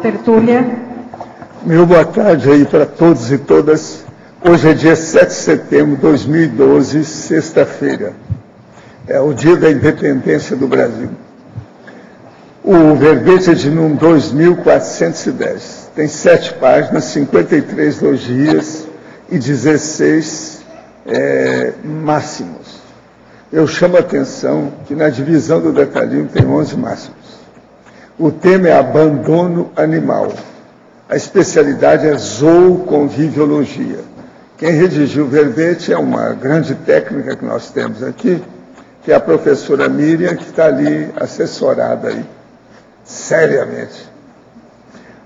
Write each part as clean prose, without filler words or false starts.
tertúlia. Meu boa tarde aí para todos e todas. Hoje é dia 7 de setembro de 2012, sexta-feira. É o dia da independência do Brasil. O verbete é de número 2410. Tem 7 páginas, 53 logias e 16 máximos. Eu chamo a atenção que na divisão do detalhinho tem 11 máximos. O tema é abandono animal. A especialidade é zooconviviologia. Quem redigiu o verbete é uma grande técnica que nós temos aqui, que é a professora Miriam, que está ali assessorada aí, seriamente.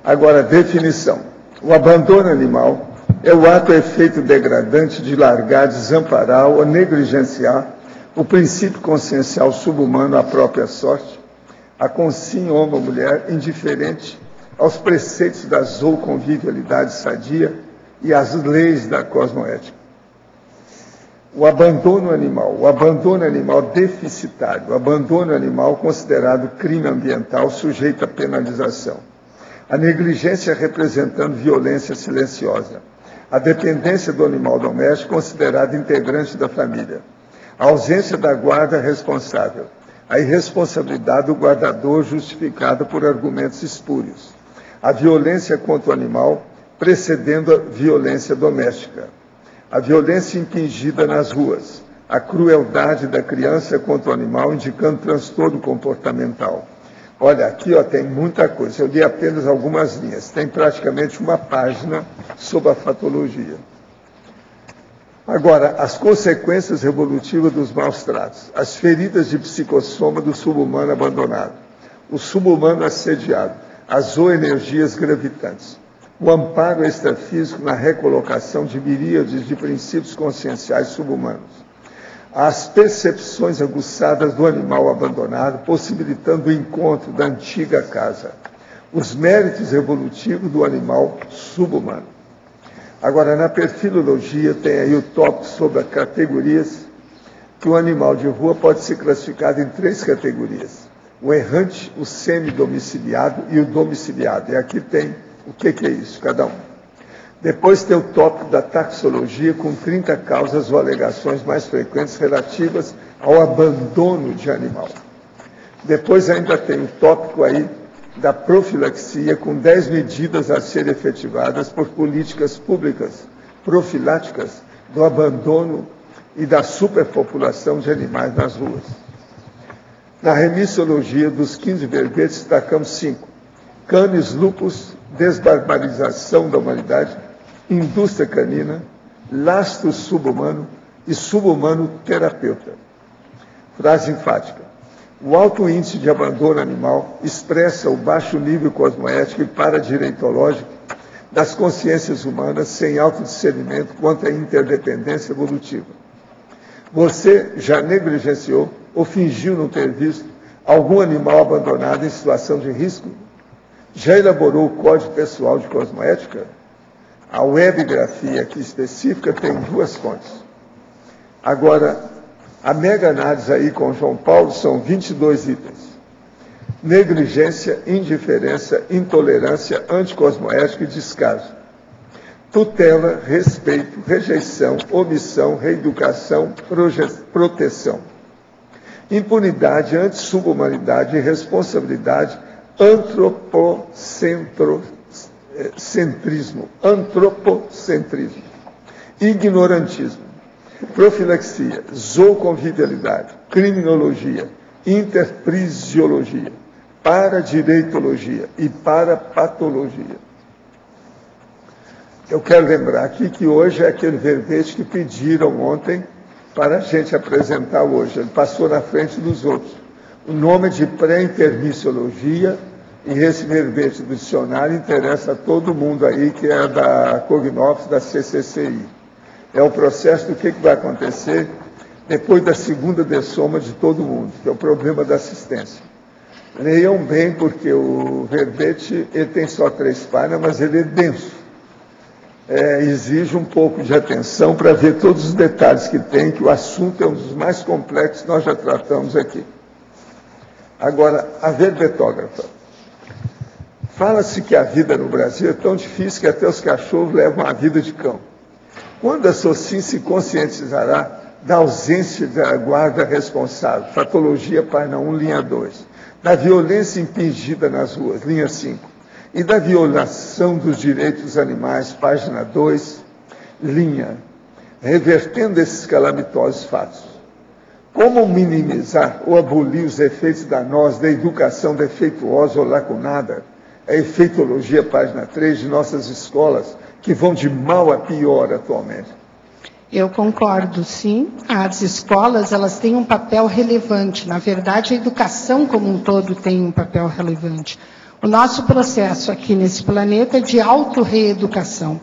Agora, definição. O abandono animal é o ato ou efeito degradante de largar, desamparar ou negligenciar o princípio consciencial subhumano à própria sorte, a consciência homem ou mulher indiferente aos preceitos da zooconvivialidade sadia e às leis da cosmoética. O abandono animal deficitário, o abandono animal considerado crime ambiental sujeito à penalização. A negligência representando violência silenciosa. A dependência do animal doméstico considerado integrante da família. A ausência da guarda responsável. A irresponsabilidade do guardador justificada por argumentos espúrios. A violência contra o animal precedendo a violência doméstica. A violência impingida nas ruas. A crueldade da criança contra o animal indicando transtorno comportamental. Olha, aqui tem muita coisa. Eu li apenas algumas linhas. Tem praticamente uma página sobre a patologia. Agora, as consequências evolutivas dos maus tratos. As feridas de psicossoma do subhumano abandonado. O subhumano assediado. As zooenergias gravitantes. O amparo extrafísico na recolocação de miríades de princípios conscienciais subhumanos. As percepções aguçadas do animal abandonado, possibilitando o encontro da antiga casa. Os méritos evolutivos do animal subhumano. Agora, na perfilologia, tem aí o tópico sobre as categorias, que o animal de rua pode ser classificado em 3 categorias. O errante, o semi-domiciliado e o domiciliado. E aqui tem o que é isso, cada um. Depois tem o tópico da taxologia, com 30 causas ou alegações mais frequentes relativas ao abandono de animal. Depois ainda tem o tópico aí da profilaxia, com 10 medidas a serem efetivadas por políticas públicas profiláticas do abandono e da superpopulação de animais nas ruas. Na remissologia dos 15 verbetes, destacamos 5. Canis lupus, desbarbarização da humanidade, indústria canina, lastro subhumano e subhumano terapeuta. Frase enfática. O alto índice de abandono animal expressa o baixo nível cosmoético e paradireitológico das consciências humanas sem autodiscernimento quanto à interdependência evolutiva. Você já negligenciou ou fingiu não ter visto algum animal abandonado em situação de risco? Já elaborou o Código Pessoal de Cosmoética? A webgrafia aqui específica tem 2 fontes. Agora, a mega-análise aí com João Paulo são 22 itens. Negligência, indiferença, intolerância, anticosmoética e descaso. Tutela, respeito, rejeição, omissão, reeducação, proteção. Impunidade, antissubhumanidade, irresponsabilidade, antropocentrismo, ignorantismo, profilaxia, zooconvivialidade, criminologia, interprisiologia, paradireitologia e parapatologia. Eu quero lembrar aqui que hoje é aquele verbete que pediram ontem para a gente apresentar hoje. Ele passou na frente dos outros. O nome é de pré-intermissiologia, e esse verbete do dicionário interessa a todo mundo aí, que é da Cognops, da CCCI. É o processo do que vai acontecer depois da segunda dessoma de todo mundo, que é o problema da assistência. Leiam bem, porque o verbete ele tem só 3 páginas, mas ele é denso. Exige um pouco de atenção para ver todos os detalhes que tem, que o assunto é um dos mais complexos que nós já tratamos aqui. Agora, a verbetógrafa. Fala-se que a vida no Brasil é tão difícil que até os cachorros levam a vida de cão. Quando a SOCIM se conscientizará da ausência da guarda responsável, patologia página 1, linha 2, da violência impingida nas ruas, linha 5, e da violação dos direitos dos animais, página 2, linha, revertendo esses calamitosos fatos? Como minimizar ou abolir os efeitos danosos da educação defeituosa ou lacunada, a efeitologia, página 3, de nossas escolas, que vão de mal a pior atualmente? Eu concordo, sim. As escolas, elas têm um papel relevante. Na verdade, a educação como um todo tem um papel relevante. O nosso processo aqui nesse planeta é de autorreeducação.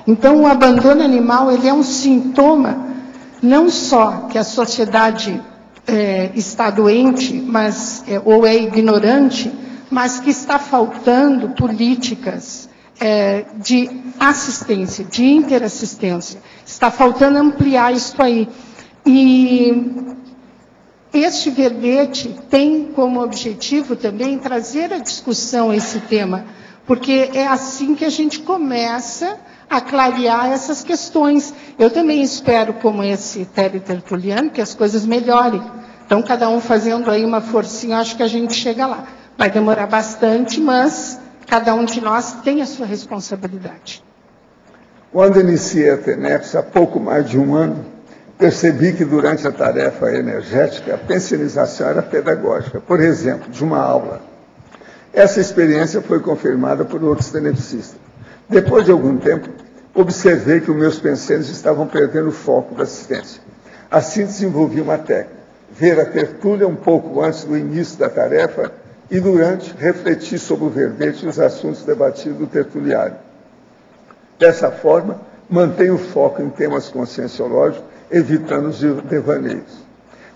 Então, o abandono animal, ele é um sintoma, não só que a sociedade está doente, ou é ignorante, mas que está faltando políticas de assistência, de interassistência. Está faltando ampliar isso aí. E este verbete tem como objetivo também trazer à discussão esse tema, porque é assim que a gente começa a clarear essas questões. Eu também espero, como esse teletertuliano, que as coisas melhorem. Então, cada um fazendo aí uma forcinha, acho que a gente chega lá. Vai demorar bastante, mas cada um de nós tem a sua responsabilidade. Quando iniciei a TENEPS, há pouco mais de um ano, percebi que durante a tarefa energética, a pensionização era pedagógica, por exemplo, de uma aula. Essa experiência foi confirmada por outros tenepsistas. Depois de algum tempo, observei que os meus pensantes estavam perdendo o foco da assistência. Assim desenvolvi uma técnica: ver a tertúlia um pouco antes do início da tarefa e durante refletir sobre o verbete e os assuntos debatidos do tertuliário. Dessa forma, mantenho o foco em temas conscienciológicos, evitando os devaneios.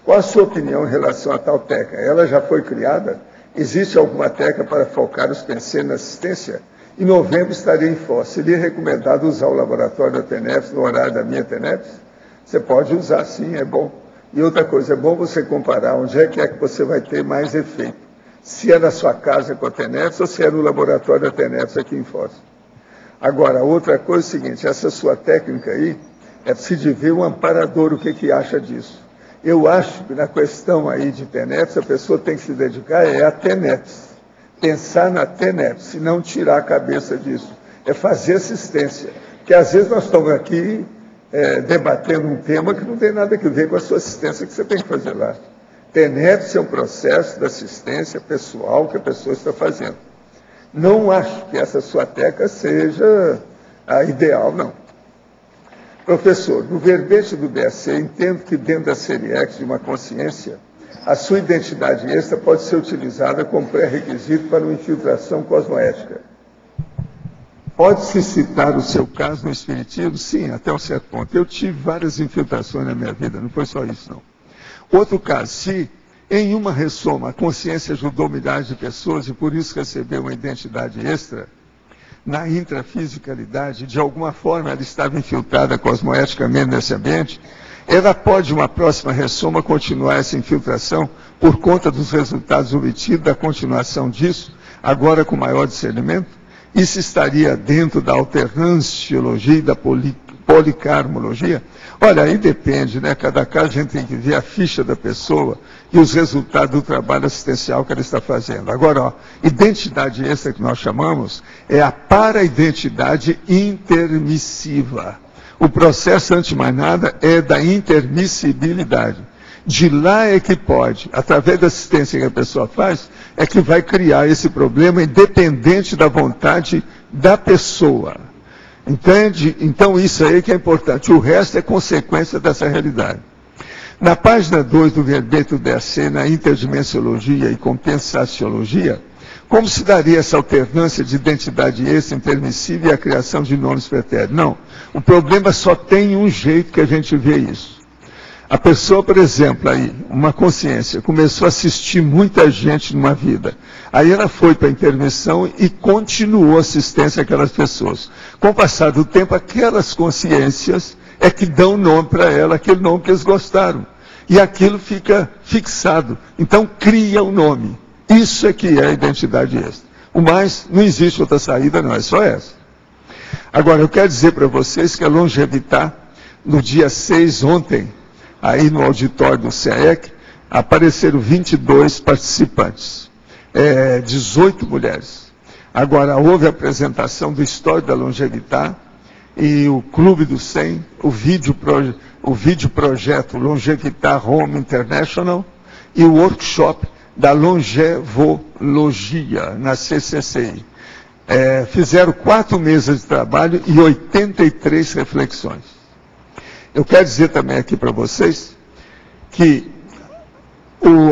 Qual a sua opinião em relação a tal técnica? Ela já foi criada? Existe alguma técnica para focar os pensantes na assistência? Em novembro estarei em Foz. Seria recomendado usar o laboratório da TENEPS no horário da minha TENEPS? Você pode usar, sim, é bom. E outra coisa, é bom você comparar onde é que você vai ter mais efeito. Se é na sua casa com a TENEPS ou se é no laboratório da TENEPS aqui em Foz. Agora, outra coisa é o seguinte, essa sua técnica aí, é preciso ver o amparador, o que acha disso. Eu acho que na questão aí de TENEPS, a pessoa tem que se dedicar à TENEPS. Pensar na TENEPS, e não tirar a cabeça disso. É fazer assistência. Porque às vezes nós estamos aqui debatendo um tema que não tem nada a ver com a sua assistência que você tem que fazer lá. TENEPS é um processo de assistência pessoal que a pessoa está fazendo. Não acho que essa sua técnica seja a ideal, não. Professor, no verbete do BSC, entendo que dentro da série X de uma consciência, a sua identidade extra pode ser utilizada como pré-requisito para uma infiltração cosmoética. Pode-se citar o seu caso no Espiritismo? Sim, até um certo ponto. Eu tive várias infiltrações na minha vida, não foi só isso, não. Outro caso, se em uma ressoma a consciência ajudou milhares de pessoas e por isso recebeu uma identidade extra, na intrafisicalidade, de alguma forma ela estava infiltrada cosmoeticamente nesse ambiente, ela pode, uma próxima ressoma, continuar essa infiltração por conta dos resultados obtidos, da continuação disso, agora com maior discernimento? Isso estaria dentro da alternanciologia e da policarmologia? Olha, aí depende, né? Cada caso a gente tem que ver a ficha da pessoa e os resultados do trabalho assistencial que ela está fazendo. Agora, ó, identidade extra que nós chamamos é a para-identidade intermissiva. O processo, antes de mais nada, é da intermissibilidade. De lá é que pode, através da assistência que a pessoa faz, é que vai criar esse problema independente da vontade da pessoa. Entende? Então isso aí que é importante. O resto é consequência dessa realidade. Na página 2 do verbete do DSC, na interdimensiologia e compensaciologia, como se daria essa alternância de identidade extra, intermissível e a criação de nomes pretéritos? Não. O problema só tem um jeito que a gente vê isso. A pessoa, por exemplo, aí, uma consciência, começou a assistir muita gente numa vida. Aí ela foi para a intervenção e continuou a assistência àquelas pessoas. Com o passar do tempo, aquelas consciências é que dão nome para ela, aquele nome que eles gostaram. E aquilo fica fixado. Então, cria o nome. Isso é que é a identidade extra. O mais, não existe outra saída, não, é só essa. Agora, eu quero dizer para vocês que a Longevitar, no dia 6, ontem, aí no auditório do CEEC, apareceram 22 participantes, 18 mulheres. Agora, houve a apresentação do História da Longevitar e o Clube do 100, o vídeo projeto Longevitar Home International e o workshop da Longevologia na CCCI. Fizeram 4 meses de trabalho e 83 reflexões. Eu quero dizer também aqui para vocês que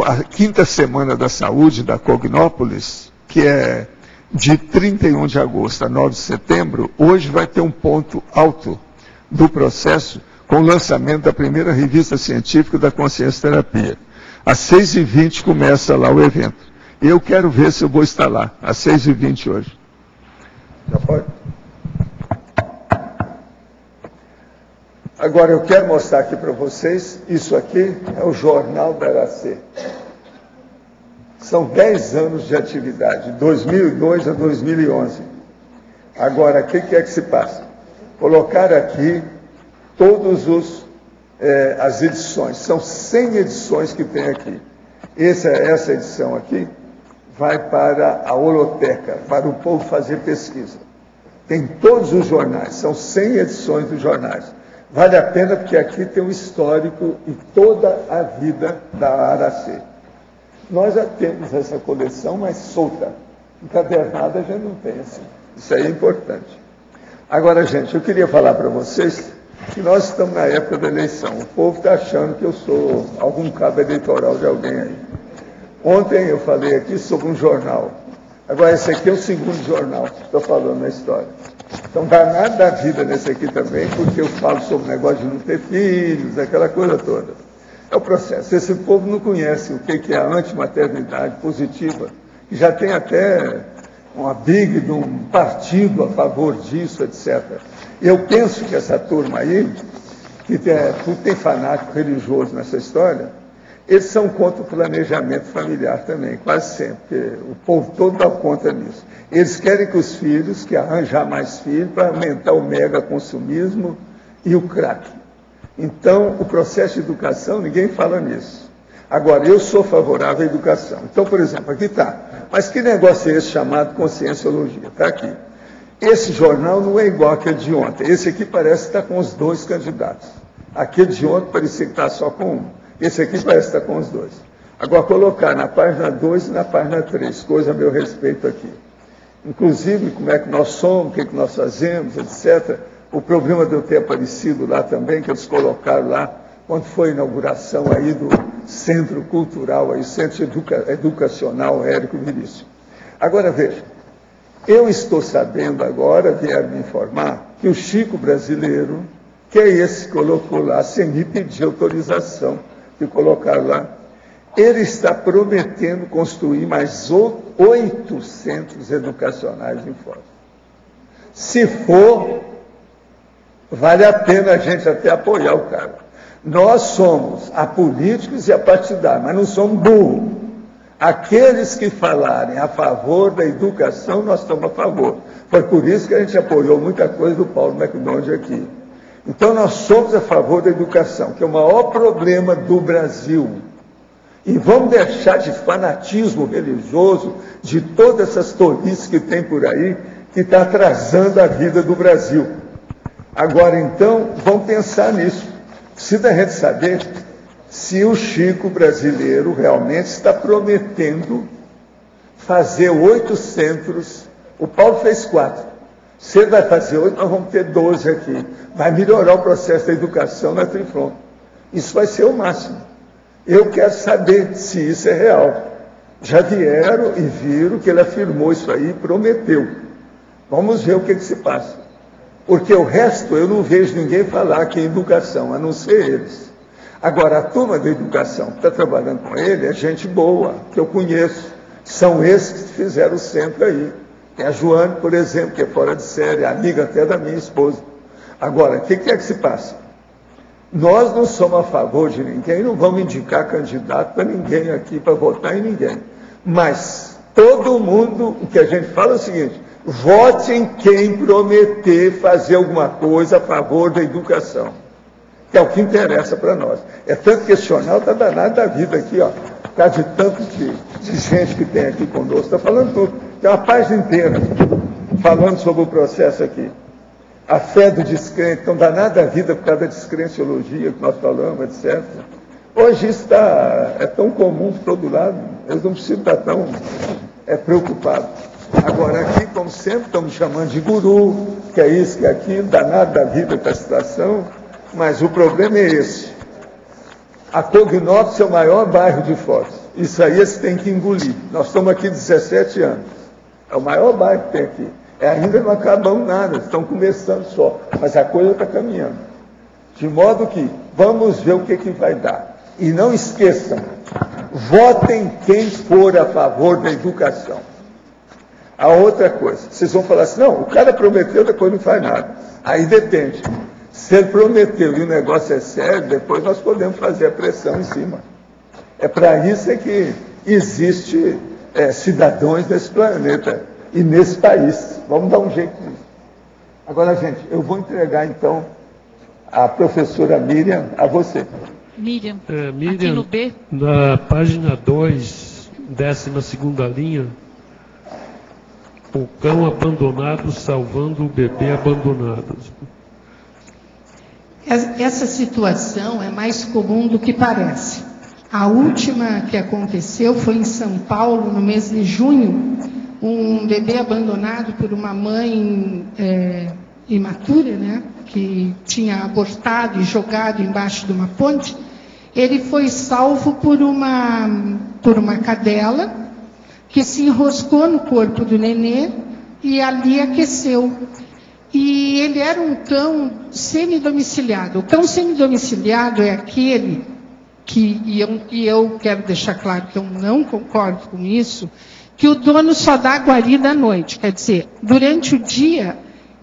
a 5ª Semana da Saúde da Cognópolis, que é de 31 de agosto a 9 de setembro, hoje vai ter um ponto alto do processo com o lançamento da primeira revista científica da consciência terapia. Às 6h20 começa lá o evento. Eu quero ver se eu vou estar lá, às 6h20 hoje. Já pode? Agora eu quero mostrar aqui para vocês, isso aqui é o Jornal da Aracê. São 10 anos de atividade, de 2002 a 2011. Agora, o que é que se passa? Colocar aqui todas as edições, são 100 edições que tem aqui. Essa edição aqui vai para a holoteca, para o povo fazer pesquisa. Tem todos os jornais, são 100 edições dos jornais. Vale a pena porque aqui tem o histórico e toda a vida da Aracê. Nós já temos essa coleção, mas solta. Encadernada já não tem assim. Isso aí é importante. Agora, gente, eu queria falar para vocês que nós estamos na época da eleição. O povo está achando que eu sou algum cabo eleitoral de alguém aí. Ontem eu falei aqui sobre um jornal. Agora, esse aqui é o segundo jornal que estou falando na história. Então, dá nada da vida nesse aqui também, porque eu falo sobre o negócio de não ter filhos, aquela coisa toda. É o processo. Esse povo não conhece o que é a antimaternidade positiva, que já tem até uma big de um partido a favor disso, etc. Eu penso que essa turma aí, que tem fanático religioso nessa história, eles são contra o planejamento familiar também, quase sempre, porque o povo todo dá conta nisso. Eles querem que os filhos, que arranjar mais filhos para aumentar o mega consumismo e o crack. Então, o processo de educação, ninguém fala nisso. Agora, eu sou favorável à educação. Então, por exemplo, aqui está. Mas que negócio é esse chamado conscienciologia? Está aqui. Esse jornal não é igual aquele de ontem. Esse aqui parece que está com os 2 candidatos. Aquele de ontem parecia que está só com um. Esse aqui parece que está com os 2. Agora, colocar na página 2 e na página 3, coisa a meu respeito aqui. Inclusive, como é que nós somos, o que nós fazemos, etc. O problema de eu ter aparecido lá também, que eles colocaram lá, quando foi a inauguração aí do Centro Cultural, aí, Centro Educacional Érico Virício. Agora, veja, eu estou sabendo agora, vieram me informar, que o Chico brasileiro, que é esse que colocou lá, sem me pedir autorização, que colocaram lá, ele está prometendo construir mais 8 centros educacionais em Foz. Se for, vale a pena a gente até apoiar o cara. Nós somos apolíticos e apartidários, mas não somos burros. Aqueles que falarem a favor da educação, nós estamos a favor. Foi por isso que a gente apoiou muita coisa do Paulo McDonald aqui. Então, nós somos a favor da educação, que é o maior problema do Brasil. E vamos deixar de fanatismo religioso, de todas essas tolices que tem por aí, que está atrasando a vida do Brasil. Agora, então, vamos pensar nisso. Precisa a gente saber se o Chico brasileiro realmente está prometendo fazer 8 centros. O Paulo fez 4. Se ele vai fazer 8, nós vamos ter 12 aqui. Vai melhorar o processo da educação na Trifron. Isso vai ser o máximo. Eu quero saber se isso é real. Já vieram e viram que ele afirmou isso aí e prometeu. Vamos ver o que se passa. Porque o resto eu não vejo ninguém falar que é educação, a não ser eles. Agora, a turma da educação que está trabalhando com ele é gente boa, que eu conheço. São esses que fizeram o centro aí. Tem a Joane, por exemplo, que é fora de série, amiga até da minha esposa. Agora, o que é que se passa? Nós não somos a favor de ninguém, não vamos indicar candidato para ninguém aqui, para votar em ninguém. Mas Todo mundo, o que a gente fala é o seguinte: vote em quem prometer fazer alguma coisa a favor da educação, que é o que interessa para nós. É tanto questionar, está danado da vida aqui, ó, por causa de tanto de gente que tem aqui conosco, está falando tudo. Tem uma página inteira falando sobre o processo aqui. A fé do descrente, então danada da vida por causa da descrenciologia que nós falamos, etc. Hoje isso é tão comum por todo lado, eles não precisam estar tão preocupados. Agora aqui, como sempre, estamos chamando de guru, que é isso, que é aquilo, danado da vida com a situação, mas o problema é esse. A Cognópolis é o maior bairro de Foz. Isso aí eles têm que engolir. Nós estamos aqui 17 anos. É o maior bairro que tem aqui. Ainda não acabamos nada, estão começando só. Mas a coisa está caminhando. De modo que vamos ver o que vai dar. E não esqueçam, votem quem for a favor da educação. A outra coisa, vocês vão falar assim, não, o cara prometeu, depois não faz nada. Aí depende. Se ele prometeu e o negócio é sério, depois nós podemos fazer a pressão em cima. É para isso que existe cidadãos nesse planeta e nesse país. Vamos dar um jeito nisso. Agora, gente, eu vou entregar, então, a professora Miriam a você. Miriam, Miriam, aqui no B. Na página 2, 12ª linha, o cão abandonado salvando o bebê abandonado. Essa situação é mais comum do que parece. A última que aconteceu foi em São Paulo, no mês de junho, um bebê abandonado por uma mãe imatura, né, que tinha abortado e jogado embaixo de uma ponte. Ele foi salvo por uma cadela que se enroscou no corpo do nenê e ali aqueceu. E ele era um cão semidomiciliado. O cão semidomiciliado é aquele que, e eu quero deixar claro que eu não concordo com isso, que o dono só dá guarida à noite. Quer dizer, durante o dia,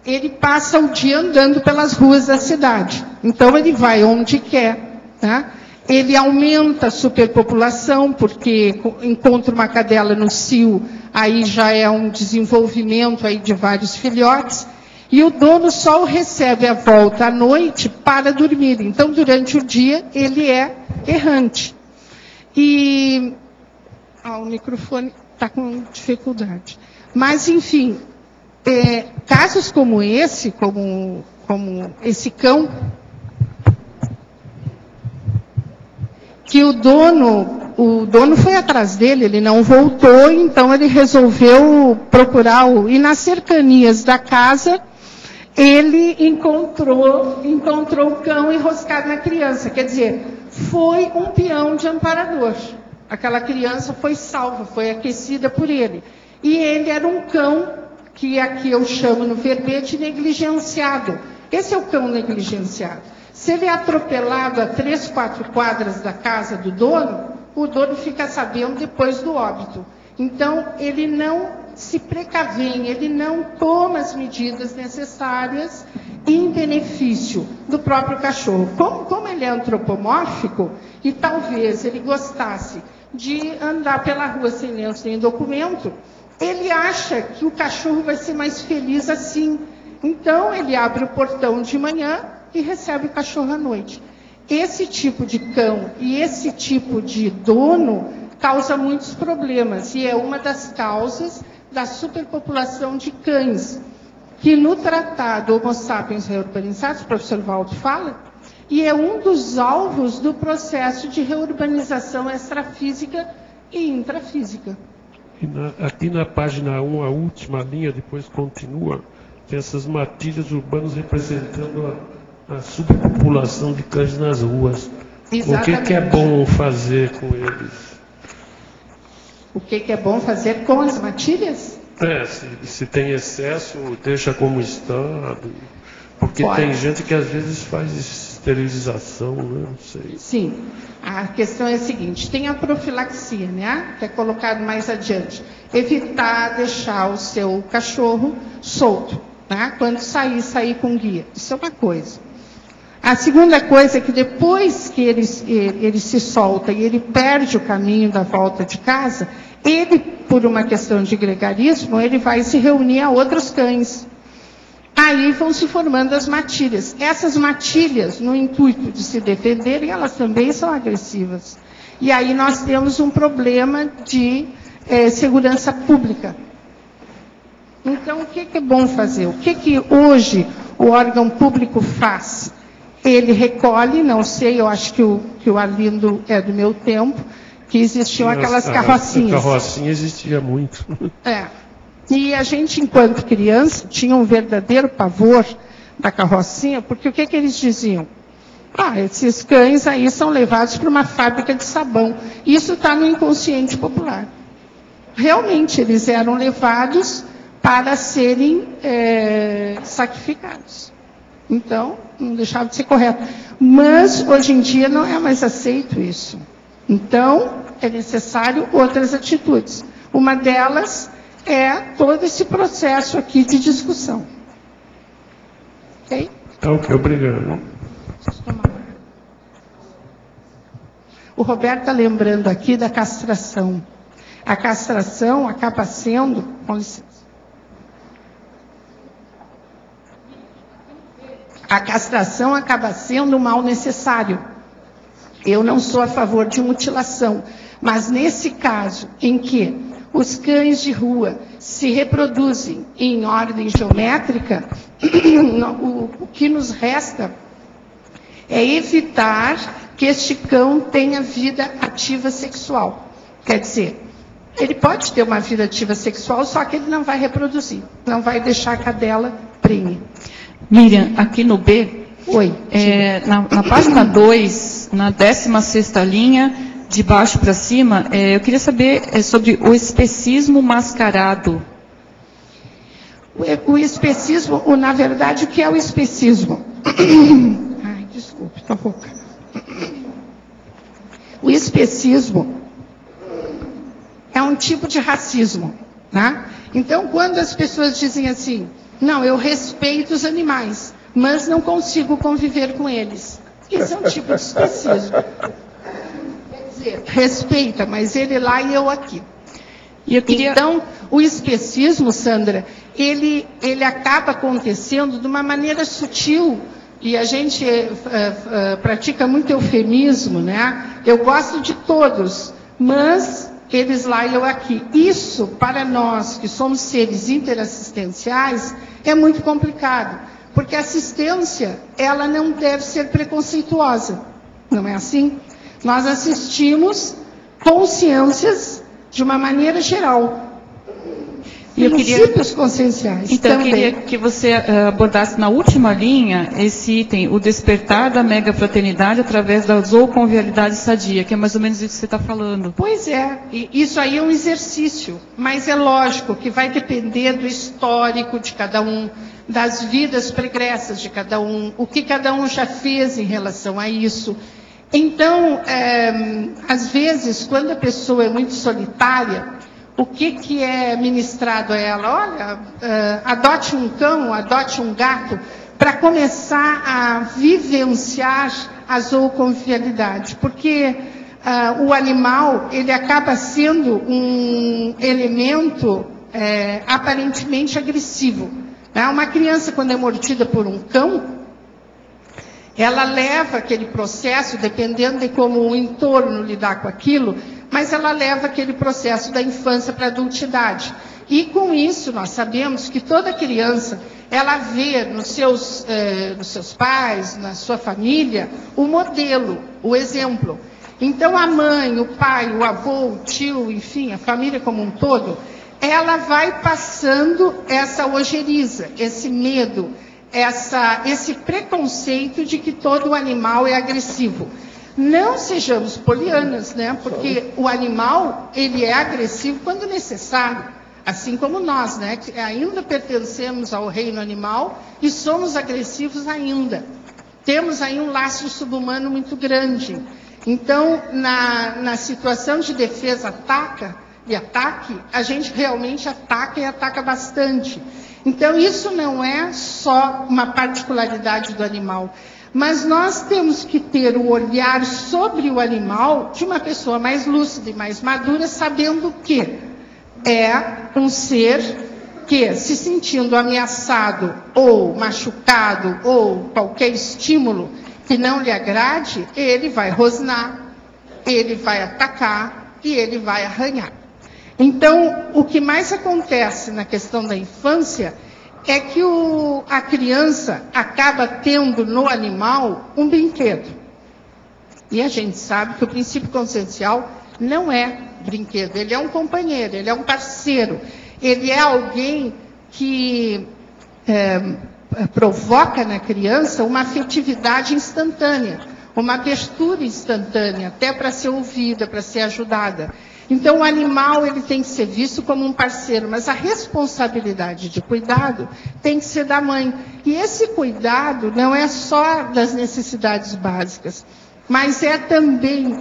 ele passa o dia andando pelas ruas da cidade. Então, ele vai onde quer, tá? Ele aumenta a superpopulação, porque encontra uma cadela no cio, aí já é um desenvolvimento aí de vários filhotes. E o dono só o recebe à volta à noite para dormir. Então, durante o dia, ele é errante. E o microfone está com dificuldade. Mas, enfim, casos como esse, como esse cão, que o dono foi atrás dele, ele não voltou, então ele resolveu procurar, e nas cercanias da casa, ele encontrou o cão enroscado na criança. Quer dizer, foi um peão de amparador. Aquela criança foi salva, foi aquecida por ele. E ele era um cão que aqui eu chamo no verbete negligenciado. Esse é o cão negligenciado. Se ele é atropelado a 3, 4 quadras da casa do dono, o dono fica sabendo depois do óbito. Então, ele não se precavém, ele não toma as medidas necessárias em benefício do próprio cachorro. Como ele é antropomórfico, e talvez ele gostasse de andar pela rua sem lenço, sem documento, ele acha que o cachorro vai ser mais feliz assim. Então, ele abre o portão de manhã e recebe o cachorro à noite. Esse tipo de cão e esse tipo de dono causa muitos problemas, e é uma das causas da superpopulação de cães, que no tratado Homo sapiens reurbanizados, o professor Waldo fala, e é um dos alvos do processo de reurbanização extrafísica e intrafísica. Aqui na página 1, a última linha, depois continua, tem essas matilhas urbanas representando a superpopulação de cães nas ruas. Exatamente. O que é bom fazer com eles? O que é bom fazer com as matilhas? Se tem excesso, deixa como está. Porque Pode. tem gente que às vezes faz esterilização, né? Não sei. Sim. A questão é a seguinte, tem a profilaxia, né? Que é colocado mais adiante. Evitar deixar o seu cachorro solto, né? Quando sair com guia. Isso é uma coisa. A segunda coisa é que depois que ele se solta e ele perde o caminho da volta de casa, Ele, por uma questão de gregarismo, ele vai se reunir a outros cães. Aí vão se formando as matilhas. Essas matilhas, no intuito de se defenderem, elas também são agressivas. E aí nós temos um problema de segurança pública. Então, o que é bom fazer? O que hoje o órgão público faz? Ele recolhe, não sei, eu acho que o Arlindo é do meu tempo, que existiam aquelas carrocinhas. A carrocinha existia muito. E a gente, enquanto criança, tinha um verdadeiro pavor da carrocinha, porque o que eles diziam? Esses cães aí são levados para uma fábrica de sabão. Isso está no inconsciente popular. Realmente, eles eram levados para serem sacrificados. Então, não deixava de ser correto. Mas, hoje em dia, não é mais aceito isso. Então, é necessário outras atitudes. Uma delas é todo esse processo aqui de discussão. Ok? Tá ok, obrigado. O Roberto está lembrando aqui da castração. A castração acaba sendo... Com licença. A castração acaba sendo um mal necessário. Eu não sou a favor de mutilação, mas nesse caso em que os cães de rua se reproduzem em ordem geométrica, o que nos resta é evitar que este cão tenha vida ativa sexual. Quer dizer, ele pode ter uma vida ativa sexual, só que ele não vai reproduzir, não vai deixar a cadela prenhe. Miriam, aqui no B, Oi, na página 2, na 16ª linha, de baixo para cima, eu queria saber sobre o especismo mascarado. O especismo, na verdade, o que é o especismo? Ai, desculpe, estou rouca. O especismo é um tipo de racismo, né? Então, quando as pessoas dizem assim, não, eu respeito os animais, mas não consigo conviver com eles. Isso é um tipo de especismo. Quer dizer, respeita, mas ele lá e eu aqui. Então, o especismo, Sandra, ele acaba acontecendo de uma maneira sutil, e a gente pratica muito eufemismo, né? Eu gosto de todos, mas eles lá e eu aqui. Isso, para nós que somos seres interassistenciais, é muito complicado, porque a assistência, ela não deve ser preconceituosa, não é assim? Nós assistimos consciências de uma maneira geral. Princípios conscienciais. Então, também. eu queria que você abordasse na última linha esse item, o despertar da mega-fraternidade através da zooconvivialidade sadia, que é mais ou menos isso que você está falando. Pois é, isso aí é um exercício, mas é lógico que vai depender do histórico de cada um, das vidas pregressas de cada um, o que cada um já fez em relação a isso. Então, às vezes, quando a pessoa é muito solitária, o que é ministrado a ela? Olha, adote um cão, adote um gato, para começar a vivenciar a zooconvivialidade. Porque o animal, ele acaba sendo um elemento aparentemente agressivo. Uma criança, quando é mordida por um cão, ela leva aquele processo, dependendo de como o entorno lidar com aquilo, mas ela leva aquele processo da infância para a adultidade. E com isso, nós sabemos que toda criança, ela vê nos seus pais, na sua família, o modelo, o exemplo. Então, a mãe, o pai, o avô, o tio, enfim, a família como um todo, ela vai passando essa ojeriza, esse medo, esse preconceito de que todo animal é agressivo. Não sejamos polianas, né? Porque o animal, ele é agressivo quando necessário, assim como nós, né? Que ainda pertencemos ao reino animal e somos agressivos ainda. Temos aí um laço subhumano muito grande. Então, na situação de defesa e ataque, a gente realmente ataca e ataca bastante. Então, isso não é só uma particularidade do animal, Mas nós temos que ter o olhar sobre o animal de uma pessoa mais lúcida e mais madura, sabendo que é um ser que, se sentindo ameaçado ou machucado ou qualquer estímulo que não lhe agrade, ele vai rosnar, ele vai atacar e ele vai arranhar. Então, o que mais acontece na questão da infância é que a criança acaba tendo no animal um brinquedo. E a gente sabe que o princípio consciencial não é brinquedo, ele é um companheiro, ele é um parceiro, ele é alguém que provoca na criança uma afetividade instantânea, uma abertura instantânea, até para ser ouvida, para ser ajudada. Então, o animal ele tem que ser visto como um parceiro, mas a responsabilidade de cuidado tem que ser da mãe. E esse cuidado não é só das necessidades básicas, mas é também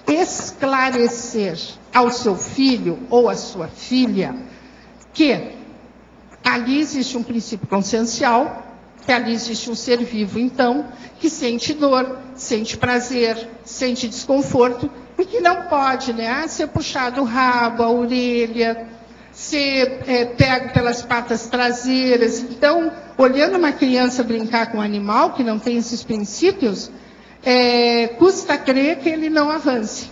esclarecer ao seu filho ou à sua filha que ali existe um princípio consciencial, que ali existe um ser vivo, então, que sente dor, sente prazer, sente desconforto, e que não pode, né, ser puxado o rabo, a orelha, ser pego pelas patas traseiras. Então, olhando uma criança brincar com um animal que não tem esses princípios, custa crer que ele não avance.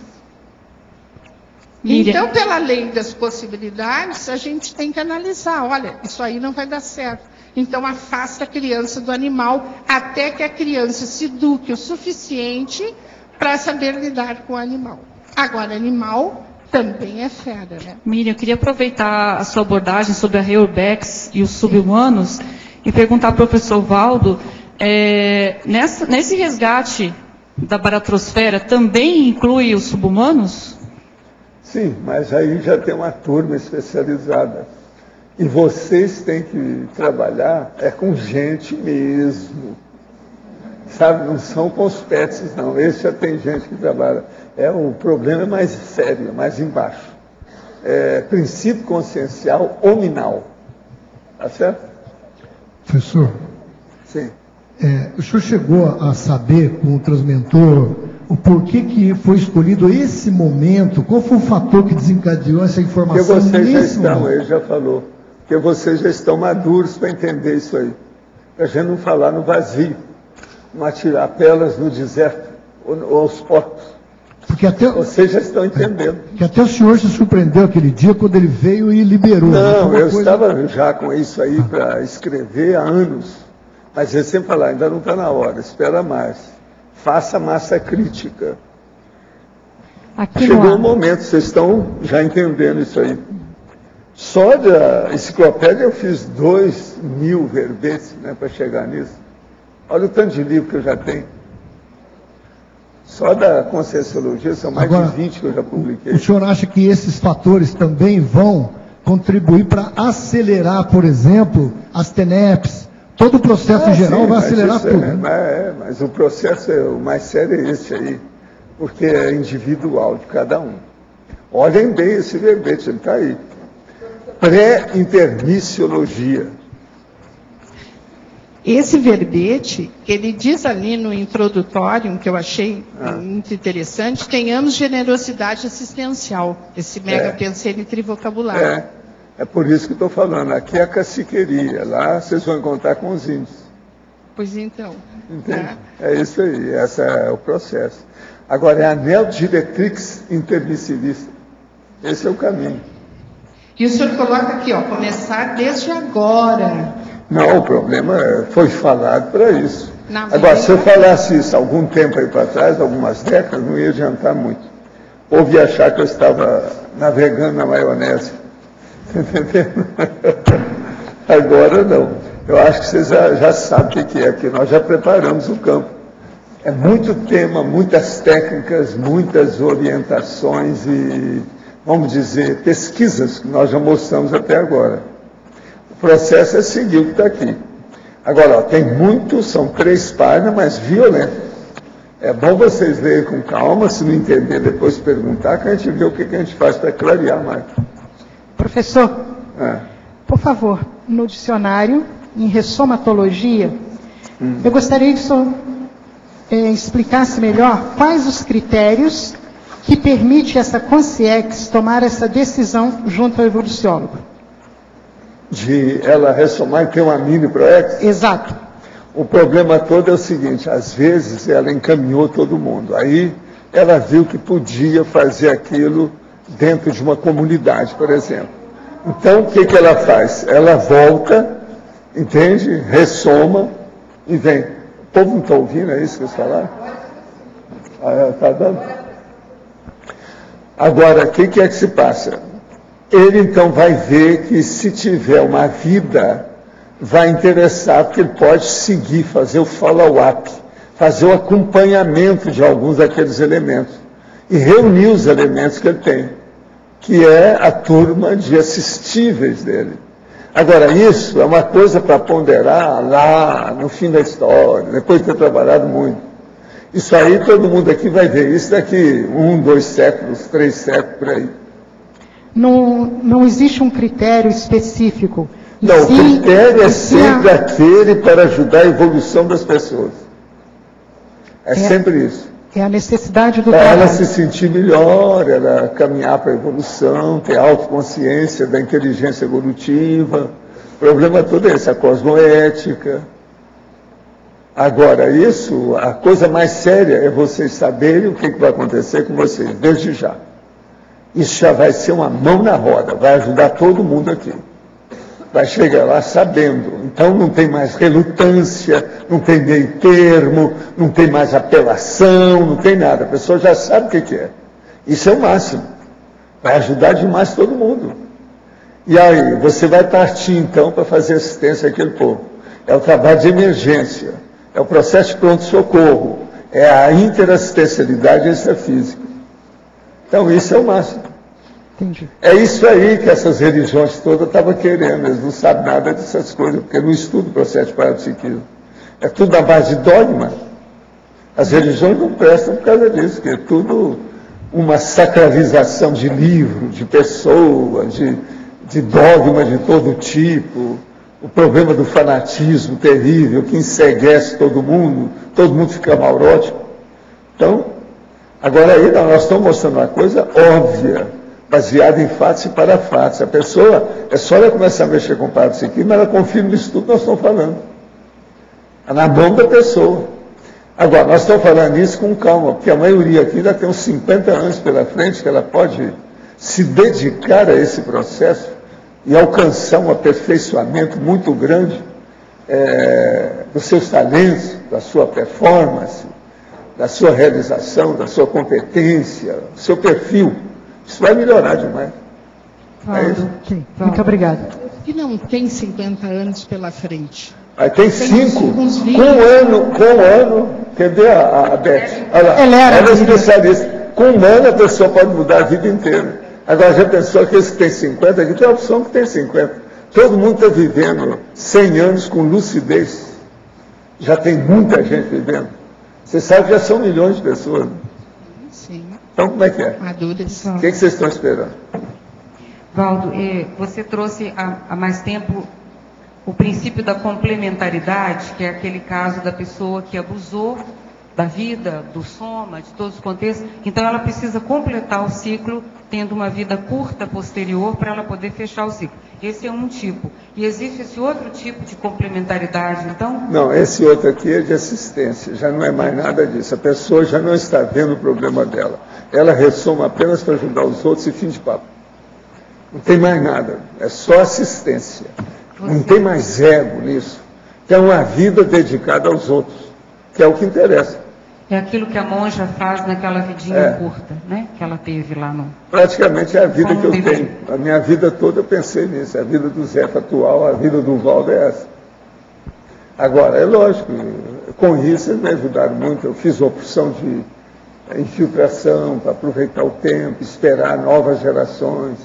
Miriam. Então, pela lei das possibilidades, a gente tem que analisar, olha, isso aí não vai dar certo. Então, afasta a criança do animal até que a criança se eduque o suficiente para saber lidar com o animal. Agora, animal também é fera, né? Miriam, eu queria aproveitar a sua abordagem sobre a Reurbex e os subhumanos e perguntar ao professor Valdo, nesse resgate da baratrosfera também inclui os subhumanos? Sim, mas aí já tem uma turma especializada. E vocês têm que trabalhar com gente mesmo. Sabe, não são com os pets, não. Esse já tem gente que trabalha. O problema é mais sério, é mais embaixo. Princípio consciencial hominal. Tá certo? Professor, sim. O senhor chegou a saber com o transmentor o porquê que foi escolhido esse momento? Qual foi o fator que desencadeou essa informação? Porque vocês já estão, ele já falou, porque vocês já estão maduros para entender isso aí. Para a gente não falar no vazio, não atirar pelas no deserto ou aos porcos. Porque até, vocês já estão entendendo. Que até o senhor se surpreendeu aquele dia quando ele veio e liberou. Não, eu estava já com isso aí para escrever há anos. Mas ele sempre fala, ainda não está na hora, espera mais. Faça massa crítica. Chegou o momento, vocês estão já entendendo isso aí. Só da enciclopédia eu fiz 2.000 verbetes, né, para chegar nisso. Olha o tanto de livro que eu já tenho. Só da Conscienciologia são mais de 20 que eu já publiquei. O senhor acha que esses fatores também vão contribuir para acelerar, por exemplo, as TENEPs? Todo o processo geral vai acelerar tudo. Mas o processo, o mais sério é esse aí, porque é individual de cada um. Olhem bem esse verbete, ele está aí. Pré-intermissiologia. Esse verbete, ele diz ali no introdutório, que eu achei muito interessante, tenhamos generosidade assistencial, esse mega pensene trivocabulário. É por isso que estou falando, aqui é a caciqueria, lá vocês vão encontrar com os índios. Pois então. Entende? É isso aí, esse é o processo. Agora, é a neodiretrix intermissivista. Esse é o caminho. E o senhor coloca aqui, ó, começar desde agora. Não, o problema foi falado para isso. Agora, se eu falasse isso algum tempo aí para trás, algumas décadas, não ia adiantar muito. Ou ia achar que eu estava navegando na maionese. Entendendo? Agora não. Eu acho que vocês já sabem o que é, porque nós já preparamos o campo. É muito tema, muitas técnicas, muitas orientações e, vamos dizer, pesquisas que nós já mostramos até agora. O processo é seguir o que está aqui. Agora, ó, tem muito, são 3 páginas, mas violento. É bom vocês lerem com calma, se não entender, depois perguntar, que a gente vê o que a gente faz para clarear mais. Professor, por favor, no dicionário, em ressomatologia, Eu gostaria que o senhor explicasse melhor quais os critérios que permitem essa consciência tomar essa decisão junto ao evoluciólogo. De ela ressomar e ter uma mini proex? Exato. O problema todo é o seguinte, às vezes ela encaminhou todo mundo, aí ela viu que podia fazer aquilo dentro de uma comunidade, por exemplo. Então, o que ela faz? Ela volta, entende? Ressoma e vem. O povo não está ouvindo, é isso que eles falaram? Está dando? Agora, o que é que se passa? Ele, então, vai ver que se tiver uma vida, vai interessar, porque ele pode seguir, fazer o follow-up, fazer o acompanhamento de alguns daqueles elementos e reunir os elementos que ele tem, que é a turma de assistíveis dele. Agora, isso é uma coisa para ponderar lá no fim da história, depois de ter trabalhado muito. Isso aí todo mundo aqui vai ver, isso daqui 1, 2 séculos, 3 séculos, por aí. Não existe um critério específico. Não, o critério é sempre aquele para ajudar a evolução das pessoas. É sempre isso. É a necessidade do para trabalho. Ela se sentir melhor, ela caminhar para a evolução, ter autoconsciência da inteligência evolutiva. O problema todo é esse, a cosmoética. Agora, isso, a coisa mais séria é vocês saberem o que vai acontecer com vocês, desde já. Isso já vai ser uma mão na roda, vai ajudar todo mundo aqui. Vai chegar lá sabendo. Então não tem mais relutância, não tem meio termo, não tem mais apelação, não tem nada. A pessoa já sabe o que é. Isso é o máximo. Vai ajudar demais todo mundo. E aí, você vai partir então para fazer assistência àquele povo. É o trabalho de emergência, é o processo de pronto-socorro, é a interassistencialidade extrafísica. Então isso é o máximo. Entendi. É isso aí que essas religiões todas estavam querendo, eles não sabem nada dessas coisas, porque não estudam o processo de parapsiquismo. É tudo na base de dogma. As religiões não prestam por causa disso, que é tudo uma sacralização de livro, de pessoas, de dogma de todo tipo, o problema do fanatismo terrível, que enceguece todo mundo fica maurótico. Então, agora aí nós estamos mostrando uma coisa óbvia, baseada em fatos e parafatos. A pessoa, é só ela começar a mexer com o parapsiquismo, ela confirma isso tudo que nós estamos falando. É na mão da pessoa. Agora, nós estamos falando isso com calma, porque a maioria aqui ainda tem uns 50 anos pela frente, que ela pode se dedicar a esse processo e alcançar um aperfeiçoamento muito grande dos seus talentos, da sua performance, da sua realização, da sua competência, do seu perfil. Isso vai melhorar demais. Valdo, muito obrigada. E não tem 50 anos pela frente. Aí tem 5, com um ano, cadê a Beth? Olha lá, ela é especialista. Com um ano a pessoa pode mudar a vida inteira. Agora já pensou aqueles que tem 50, aqui tem a opção que tem 50. Todo mundo está vivendo 100 anos com lucidez. Já tem muita gente vivendo. Você sabe que já são milhões de pessoas. Sim. Então como é que é? Maduras. O que vocês estão esperando? Valdo, você trouxe há mais tempo o princípio da complementaridade, que é aquele caso da pessoa que abusou da vida, do soma, de todos os contextos. Então ela precisa completar o ciclo, tendo uma vida curta posterior para ela poder fechar o ciclo. Esse é um tipo. E existe esse outro tipo de complementaridade, então? Não, esse outro aqui é de assistência, já não é mais nada disso. A pessoa já não está vendo o problema dela. Ela ressoma apenas para ajudar os outros e fim de papo. Não tem mais nada, é só assistência. Não tem mais ego nisso. É uma vida dedicada aos outros, que é o que interessa. É aquilo que a monja faz naquela vidinha curta, né? Que ela teve lá no... Praticamente é a vida que eu tenho. A minha vida toda eu pensei nisso. A vida do Zé atual, a vida do Valdo é essa. Agora, é lógico, com isso eles me ajudaram muito. Eu fiz a opção de infiltração para aproveitar o tempo, esperar novas gerações.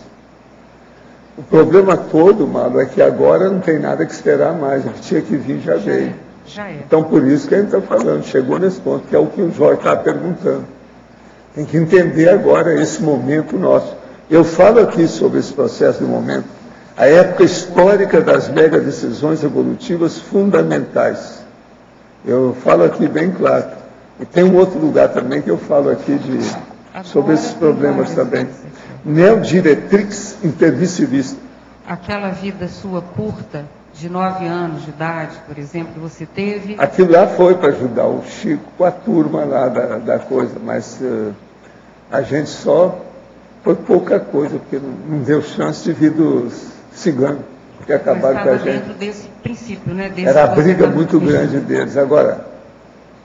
O problema todo, Malo, é que agora não tem nada que esperar mais. O que tinha que vir já veio. Já é. Então, por isso que a gente está falando, chegou nesse ponto, que é o que o Jorge está perguntando. Tem que entender agora esse momento nosso. Eu falo aqui sobre esse processo de momento, a época histórica das mega decisões evolutivas fundamentais. Eu falo aqui bem claro. E tem um outro lugar também que eu falo aqui sobre esses problemas também. Neodiretrix intermissivista. Aquela vida sua curta, de 9 anos de idade, por exemplo, que você teve... Aquilo lá foi para ajudar o Chico com a turma lá da coisa, mas a gente só foi pouca coisa, porque não deu chance de vir dos ciganos que acabaram com a gente. Dentro desse princípio, né? Era a briga muito grande deles. Agora,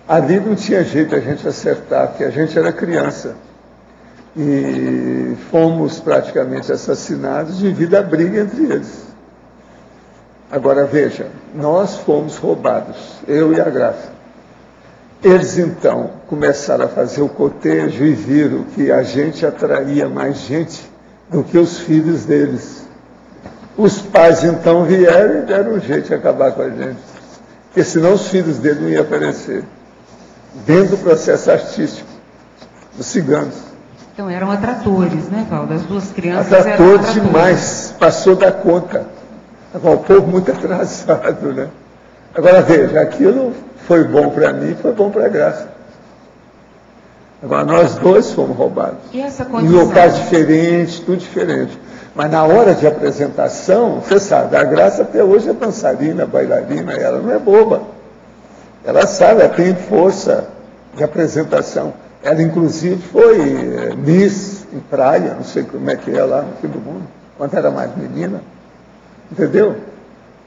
ali não tinha jeito a gente acertar, porque a gente era criança. E fomos praticamente assassinados devido à briga entre eles. Agora veja, nós fomos roubados, eu e a Graça. Eles então começaram a fazer o cotejo e viram que a gente atraía mais gente do que os filhos deles. Os pais então vieram e deram um jeito de acabar com a gente, porque senão os filhos dele não iam aparecer, dentro do processo artístico, dos ciganos. Então eram atratores, né, Valdo? As duas crianças atrator demais, passou da conta. Agora, o povo muito atrasado, né? Agora veja, aquilo foi bom para mim, foi bom para a Graça. Agora, nós dois fomos roubados. E essa em condição? locais diferentes, tudo diferente. Mas na hora de apresentação, você sabe, a Graça até hoje é dançarina, bailarina, ela não é boba. Ela sabe, ela tem força de apresentação. Ela, inclusive, foi Miss em praia, não sei como é que é lá no fim do mundo, quando era mais menina. Entendeu?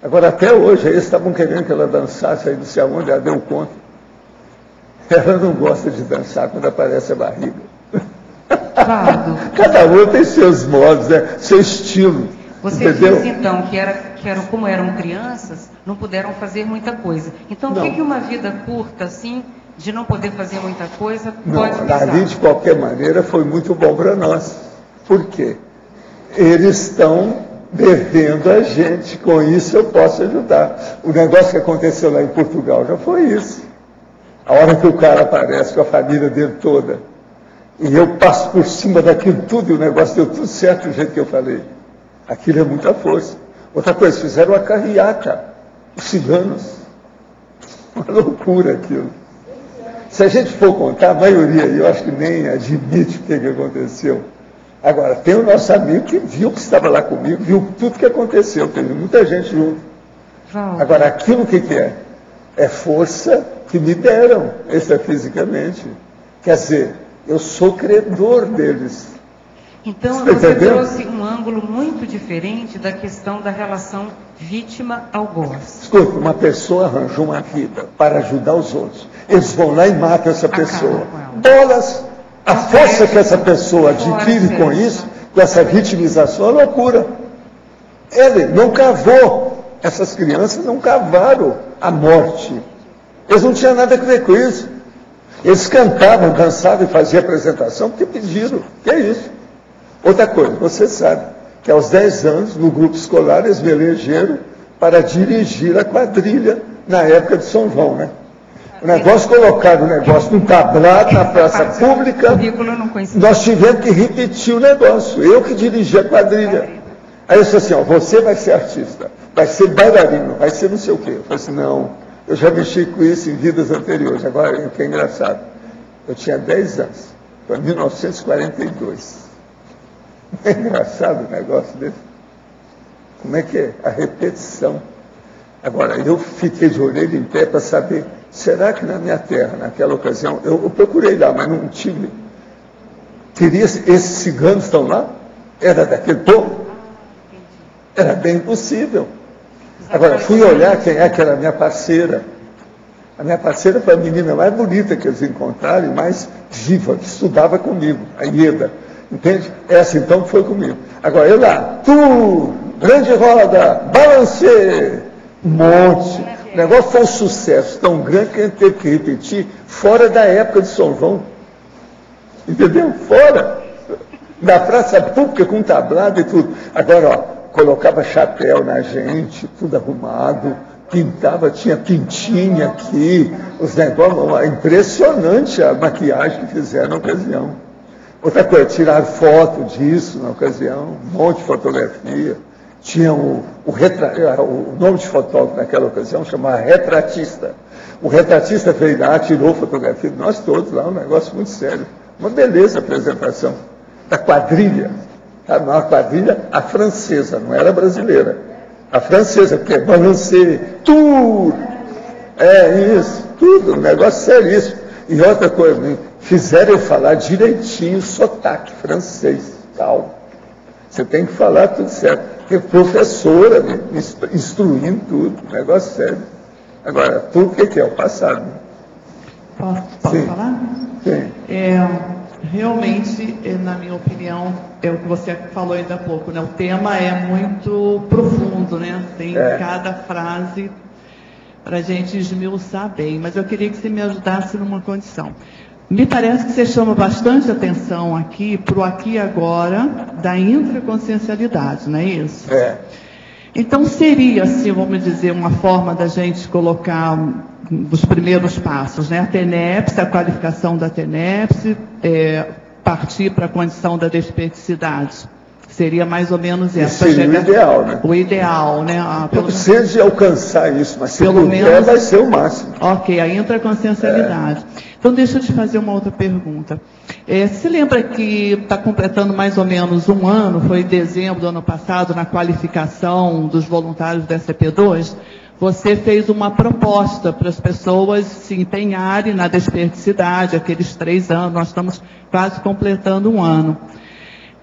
Agora, até hoje, eles estavam querendo que ela dançasse, aí não sei aonde, ela deu conta. Ela não gosta de dançar quando aparece a barriga. Cada um tem seus modos, né? Seu estilo. Você entendeu? disse, então, que como eram crianças, não puderam fazer muita coisa. Então, o que uma vida curta, assim, de não poder fazer muita coisa, pode Não, ali, de qualquer maneira, foi muito bom para nós. Por quê? Eles estão devendo a gente, com isso eu posso ajudar. O negócio que aconteceu lá em Portugal já foi isso. A hora que o cara aparece com a família dele toda, e eu passo por cima daquilo tudo, e o negócio deu tudo certo do jeito que eu falei. Aquilo é muita força. Outra coisa, fizeram uma carreata, os ciganos. Uma loucura aquilo. Se a gente for contar, a maioria, eu acho que nem admite o que aconteceu. Agora, tem o nosso amigo que viu que estava lá comigo, viu tudo que aconteceu, teve muita gente junto. Agora, aquilo o que é? É força que me deram extrafisicamente. Quer dizer, eu sou credor deles. Então, você trouxe um ângulo muito diferente da questão da relação vítima-algoz. Escuta, uma pessoa arranjou uma vida para ajudar os outros. Eles vão lá e matam essa pessoa. Bolas! A força que essa pessoa adquire com isso, com essa vitimização, é loucura. Ele não cavou, essas crianças não cavaram a morte. Eles não tinham nada a ver com isso. Eles cantavam, dançavam e faziam apresentação porque pediram. Que é isso? Outra coisa, você sabe que aos 10 anos, no grupo escolar, eles me elegeram para dirigir a quadrilha na época de São João, né? O negócio, colocaram o negócio num tablado na praça pública, nós tivemos que repetir o negócio, eu que dirigi a quadrilha. Aí eu disse assim, ó, você vai ser artista, vai ser bailarino, vai ser não sei o quê. Eu falei assim, não, eu já mexi com isso em vidas anteriores, agora o que é engraçado, eu tinha 10 anos, foi em 1942. É engraçado o negócio desse. Como é que é? A repetição. Agora, eu fiquei de orelha em pé para saber, será que na minha terra, naquela ocasião, eu procurei lá, mas não tive. Esses ciganos estão lá? Era daquele povo? Era bem possível. Agora, fui olhar quem é que era a minha parceira. A minha parceira foi a menina mais bonita que eles encontraram e mais viva, que estudava comigo, a Ieda. Entende? Essa então foi comigo. Agora, eu lá, grande roda, balancê, um monte. O negócio foi um sucesso tão grande que a gente teve que repetir fora da época de São João. Entendeu? Fora. Na praça pública, com tablado e tudo. Agora, ó, colocava chapéu na gente, tudo arrumado, pintava, tinha pintinha aqui, os negócios, impressionante a maquiagem que fizeram na ocasião. Outra coisa, tiraram foto disso na ocasião, um monte de fotografia. Tinha o nome de fotógrafo naquela ocasião chamava retratista. O retratista veio lá, tirou fotografia de nós todos lá, um negócio muito sério. Uma beleza a apresentação. Da quadrilha. Uma quadrilha, a francesa, não era a brasileira. A francesa, porque é balancê, tudo. É isso, tudo, um negócio seríssimo. E outra coisa, fizeram eu falar direitinho sotaque francês, tal. Você tem que falar tudo certo. Porque professora, instruindo tudo, negócio sério. Agora, tudo o que é o passado? Posso falar? Sim. Realmente, na minha opinião, é o que você falou ainda há pouco, né? O tema é muito profundo, né? Tem cada frase para a gente esmiuçar bem. Mas eu queria que você me ajudasse numa condição. Me parece que você chama bastante atenção aqui para o aqui e agora da intraconsciencialidade, não é isso? É. Então seria, assim, vamos dizer, uma forma da gente colocar os primeiros passos, né? A TENEPS, a qualificação da TENEPS, partir para a condição da despeticidade. Seria mais ou menos essa. Seria o ideal, né? O ideal, né? Eu preciso de alcançar isso, mas se puder, vai ser o máximo. Ok, a intraconsciencialidade. Então, deixa eu te fazer uma outra pergunta. Você lembra que está completando mais ou menos um ano, foi em dezembro do ano passado, na qualificação dos voluntários da SCP-2, você fez uma proposta para as pessoas se empenharem na despeticidade, aqueles 3 anos, nós estamos quase completando um ano.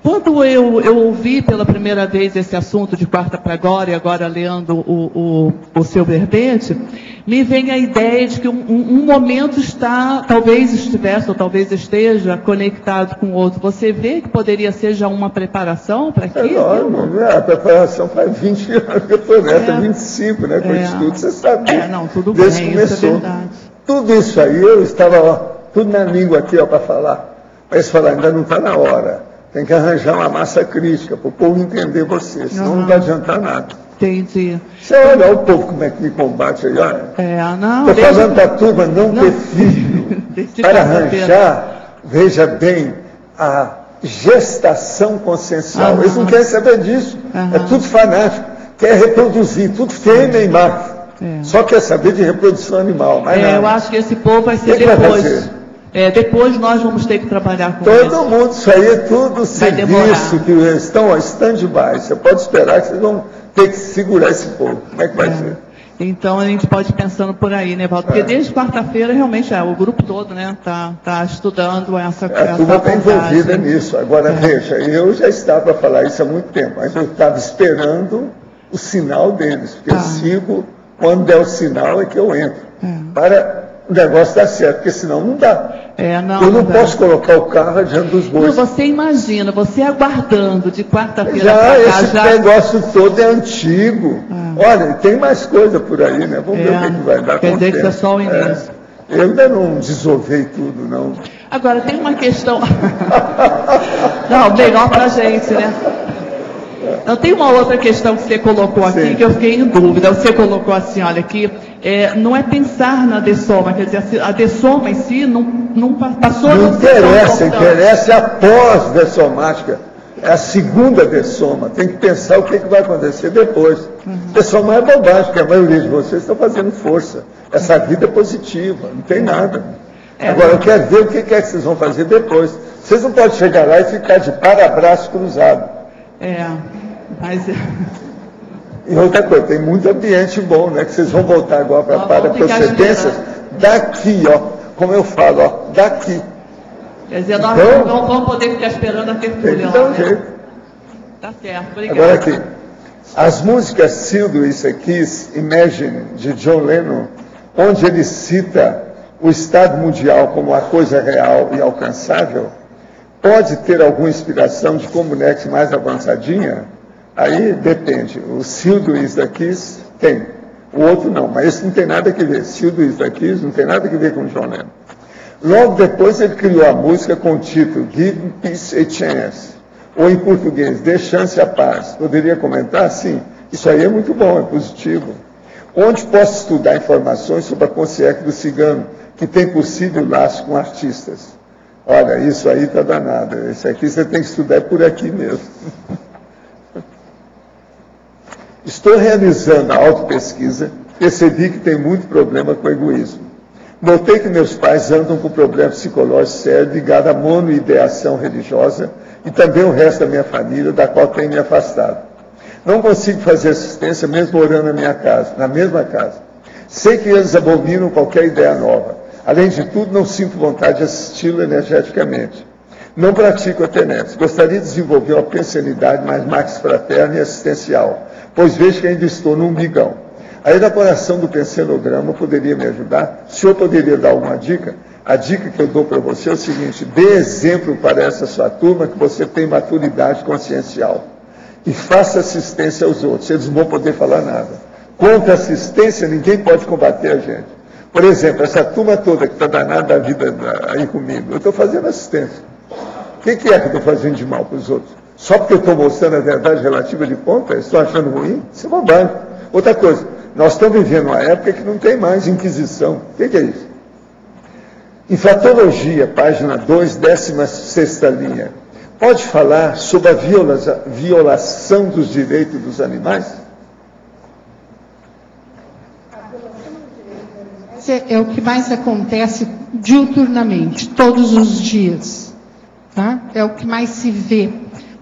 Quando eu ouvi pela primeira vez esse assunto de quarta para agora, e agora lendo o seu verbete, me vem a ideia de que um momento está, talvez estivesse, ou talvez esteja, conectado com o outro. Você vê que poderia ser já uma preparação para aquilo? A preparação faz 20 anos que eu estou nessa, 25, né? Com o Instituto, você sabe. Não, tudo desde bem, começou. isso é verdade. Tudo isso aí, eu estava, tudo na língua aqui, para falar. Mas falar, ainda não está na hora. Tem que arranjar uma massa crítica para o povo entender você, senão não vai adiantar nada. Entendi. Você olha o povo como é que me combate aí, olha. Não. Estou falando para a turma não ter filho. Para arranjar, veja bem, a gestação consciencial. Eles não querem saber disso. É tudo fanático. Quer reproduzir, tudo fêmea e macho. Só quer saber de reprodução animal. Eu acho que esse povo vai ser depois. Depois nós vamos ter que trabalhar com isso. Todo mundo, isso aí é tudo serviço que estão a stand-by. Você pode esperar que vocês vão ter que segurar esse povo. Como é que vai ser? Então a gente pode ir pensando por aí, né, Valdo? Porque desde quarta-feira, realmente, o grupo todo, né, tá estudando essa A turma está envolvida nisso. Agora, veja, eu já estava para falar isso há muito tempo, mas eu estava esperando o sinal deles, porque eu sigo, quando der o sinal é que eu entro. Para o negócio dar certo, porque senão não dá. Eu não posso colocar o carro adiante dos bois. Você imagina, você aguardando de quarta-feira esse negócio todo é antigo. Olha, tem mais coisa por aí, né? Vamos ver o que vai dar. Quer dizer que isso é só o início. Eu ainda não desovei tudo, não. Agora, tem uma questão... Não, melhor para a gente, né? Não, tem uma outra questão que você colocou aqui, que eu fiquei em dúvida. Você colocou assim, olha aqui, não é pensar na dessoma, quer dizer, a dessoma em si não passou... Não interessa após dessomática. É a segunda dessoma. Tem que pensar o que vai acontecer depois. Dessoma é bobagem, porque a maioria de vocês está fazendo força. Essa vida é positiva, não tem nada. Agora, eu quero ver o que é que vocês vão fazer depois. Vocês não podem chegar lá e ficar de para-braço cruzado. Mas... E outra coisa, tem muito ambiente bom, né? Que vocês vão voltar agora para para-procedências daqui, como eu falo, daqui. Quer dizer, nós não vamos poder ficar esperando a tertúlia lá, né? Tá certo, obrigado. Agora aqui, as músicas Seal do Isso Aqui, Imagine, de John Lennon, onde ele cita o estado mundial como a coisa real e alcançável, pode ter alguma inspiração de Comunex mais avançadinha? Aí depende. O Seal do Isso Aqui tem, o outro não, mas esse não tem nada a ver. Seal do Isso Aqui não tem nada a ver com John Lennon. Logo depois ele criou a música com o título Give Peace a Chance, ou em português, Dê Chance à Paz. Poderia comentar? Sim. Isso aí é muito bom, é positivo. Onde posso estudar informações sobre a consciência do cigano, que tem possível laço com artistas? Olha, isso aí está danado. Esse aqui você tem que estudar por aqui mesmo. Estou realizando a autopesquisa Percebi que tem muito problema com egoísmo. Notei que meus pais andam com problemas psicológicos sérios ligados à monoideação religiosa e também o resto da minha família, da qual tenho me afastado. Não consigo fazer assistência mesmo morando na mesma casa. Sei que eles abominam qualquer ideia nova. Além de tudo, não sinto vontade de assisti-lo energeticamente. Não pratico a tenência. Gostaria de desenvolver uma pensanidade mais fraterna e assistencial, pois vejo que ainda estou no umbigão. A elaboração do pensenograma poderia me ajudar? O senhor poderia dar uma dica? A dica que eu dou para você é o seguinte: dê exemplo para essa sua turma que você tem maturidade consciencial. E faça assistência aos outros. Eles não vão poder falar nada. Contra assistência, ninguém pode combater a gente. Por exemplo, essa turma toda que está danada da vida aí comigo, eu estou fazendo assistência. O que é que eu estou fazendo de mal para os outros? Só porque eu estou mostrando a verdade relativa de ponta? Estou achando ruim? Isso é bobagem. Outra coisa, nós estamos vivendo uma época que não tem mais inquisição. O que é isso? Infratologia, página 2, 16ª linha. Pode falar sobre a violação dos direitos dos animais? É o que mais acontece diuturnamente, todos os dias. Tá? É o que mais se vê.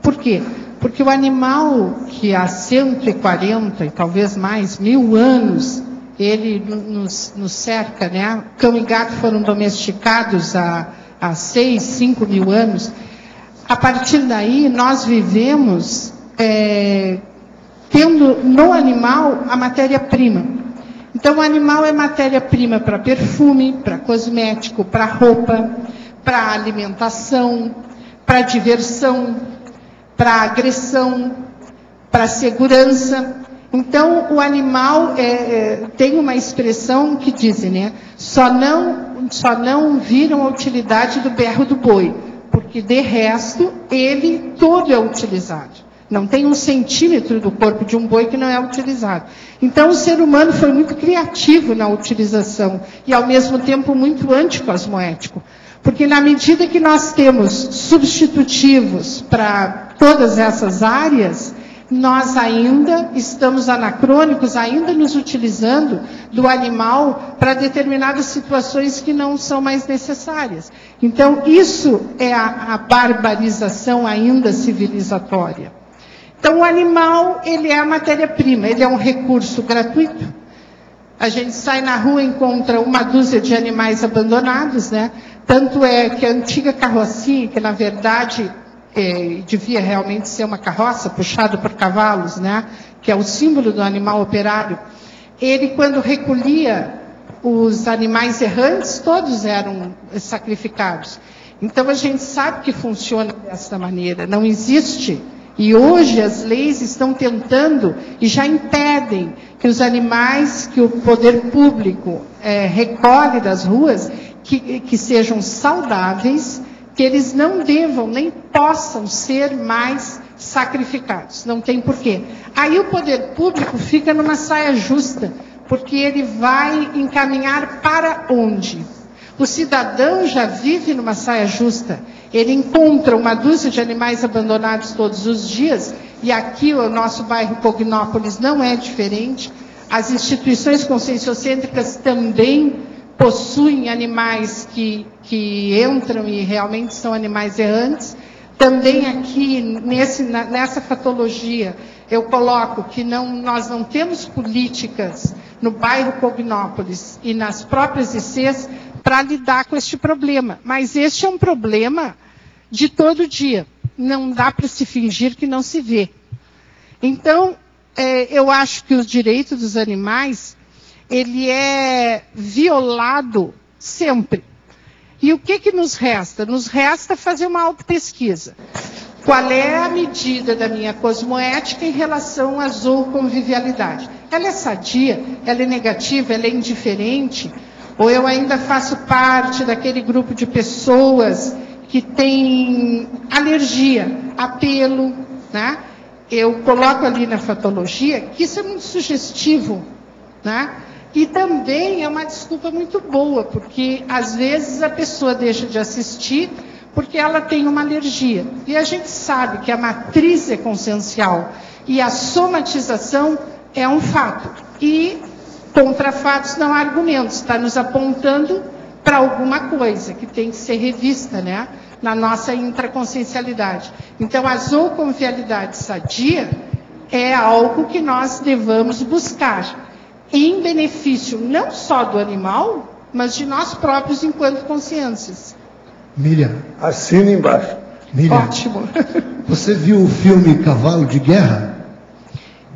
Por quê? Porque o animal que há 140 e talvez mais, 1000 anos, ele nos cerca, né? Cão e gato foram domesticados há 6, 5 mil anos. A partir daí, nós vivemos tendo no animal a matéria-prima. Então, o animal é matéria-prima para perfume, para cosmético, para roupa, para alimentação, para diversão, para agressão, para segurança. Então, o animal tem uma expressão que diz, né? Só não viram a utilidade do berro do boi, porque de resto, ele todo é utilizado. Não tem 1 centímetro do corpo de um boi que não é utilizado. Então, o ser humano foi muito criativo na utilização e, ao mesmo tempo, muito anticosmoético. Porque, na medida que nós temos substitutivos para todas essas áreas, nós ainda estamos anacrônicos, ainda nos utilizando do animal para determinadas situações que não são mais necessárias. Então, isso é a barbarização ainda civilizatória. Então, o animal, ele é a matéria-prima, ele é um recurso gratuito. A gente sai na rua e encontra uma dúzia de animais abandonados, né? Tanto é que a antiga carrocinha, que na verdade devia realmente ser uma carroça puxada por cavalos, né? Que é o símbolo do animal operário, ele, quando recolhia os animais errantes, todos eram sacrificados. Então, a gente sabe que funciona dessa maneira, não existe. E hoje as leis estão tentando e já impedem que os animais que o poder público recolhe das ruas, que sejam saudáveis, que eles não devam nem possam ser mais sacrificados. Não tem porquê. Aí o poder público fica numa saia justa, porque ele vai encaminhar para onde? O cidadão já vive numa saia justa. Ele encontra uma dúzia de animais abandonados todos os dias, e aqui o nosso bairro Cognópolis não é diferente. As instituições conscienciocêntricas também possuem animais que entram e realmente são animais errantes. Também aqui, nessa patologia, eu coloco que nós não temos políticas no bairro Cognópolis e nas próprias ICs para lidar com este problema. Mas este é um problema de todo dia. Não dá para se fingir que não se vê. Então, eu acho que os direitos dos animais, ele é violado sempre. E o que nos resta? Nos resta fazer uma autopesquisa. Qual é a medida da minha cosmoética em relação à zooconvivialidade? Ela é sadia? Ela é negativa? Ela é indiferente? Ou eu ainda faço parte daquele grupo de pessoas que tem alergia a pelo, né? Eu coloco ali na fatologia que isso é muito sugestivo, né? E também é uma desculpa muito boa, porque às vezes a pessoa deixa de assistir porque ela tem uma alergia. E a gente sabe que a matriz é consciencial e a somatização é um fato. E Contra fatos não há argumentos, está nos apontando para alguma coisa que tem que ser revista, né? Na nossa intraconsciencialidade. Então, a zooconvivialidade sadia é algo que nós devamos buscar, em benefício não só do animal, mas de nós próprios enquanto consciências. Miriam. Assina embaixo. Miriam, Ótimo. você viu o filme Cavalo de Guerra?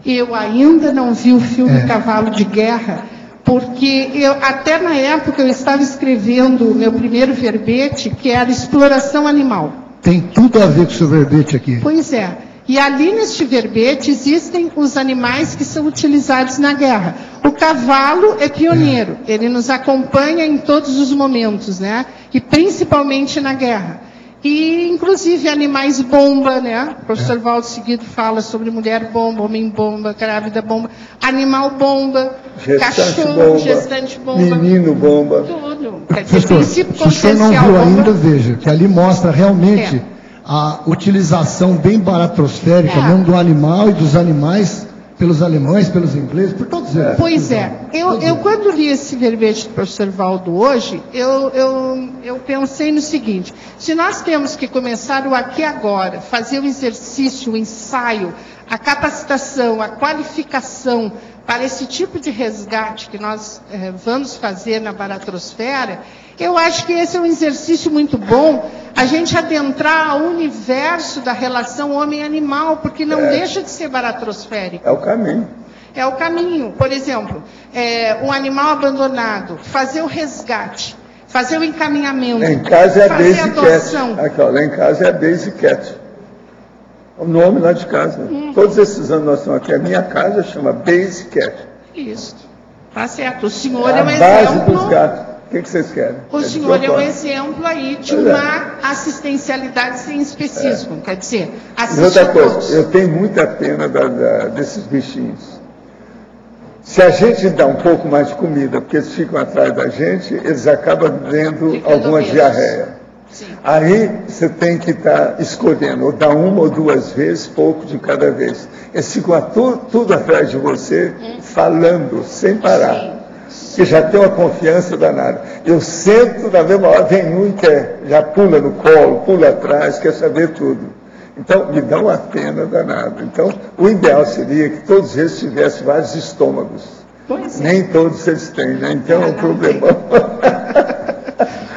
Eu ainda não vi o filme Cavalo de Guerra, porque até na época eu estava escrevendo o meu primeiro verbete, que era exploração animal. Tem tudo a ver com o seu verbete aqui. Pois é. E ali neste verbete existem os animais que são utilizados na guerra. O cavalo é pioneiro, ele nos acompanha em todos os momentos, né? E principalmente na guerra. E, inclusive, animais bomba, né? O professor Valdo seguido fala sobre mulher bomba, homem bomba, grávida bomba, animal bomba, cachorro, gestante bomba. Menino bomba. Tudo. Quer dizer, Professor, princípio se o senhor não consciencial viu bomba. ainda, veja, que ali mostra realmente a utilização bem baratrosférica mesmo do animal e dos animais pelos alemães, pelos ingleses, por todos eles. Pois é. Eu quando li esse verbete do professor Valdo hoje, eu pensei no seguinte: se nós temos que começar o aqui e agora, fazer o exercício, o ensaio, a capacitação, a qualificação para esse tipo de resgate que nós vamos fazer na baratrosfera, eu acho que esse é um exercício muito bom, a gente adentrar ao universo da relação homem-animal, porque não deixa de ser baratrosférico. É o caminho. É o caminho. Por exemplo, um animal abandonado, fazer o resgate, fazer o encaminhamento, Lá em casa é a fazer Basic adoção. Cat. Aqui, ó, lá em casa é a Basic Cat. O nome lá de casa. Todos esses anos nós estamos aqui. A minha casa chama Basic Cat. Isso. Tá certo. O senhor É é um a base exemplo. dos gatos. O que vocês querem? O de senhor é um propósito. exemplo aí de Pois é. uma assistencialidade sem especismo. Quer dizer, E assiste outra a todos. coisa, eu tenho muita pena desses bichinhos. Se a gente dá um pouco mais de comida, porque eles ficam atrás da gente, eles acabam vendo Ficando alguma obesos. diarreia. Sim. Aí você tem que estar escolhendo, ou dar uma ou duas vezes, pouco de cada vez. Eles ficam tudo atrás de você, falando, sem parar. Sim. Que já tem uma confiança danada. Eu sento, na mesma hora, vem um e quer, já pula no colo, pula atrás, quer saber tudo. Então, me dá uma pena danada. Então, o ideal seria que todos eles tivessem vários estômagos. Pois é. Nem todos eles têm, né? Então é um Não problema.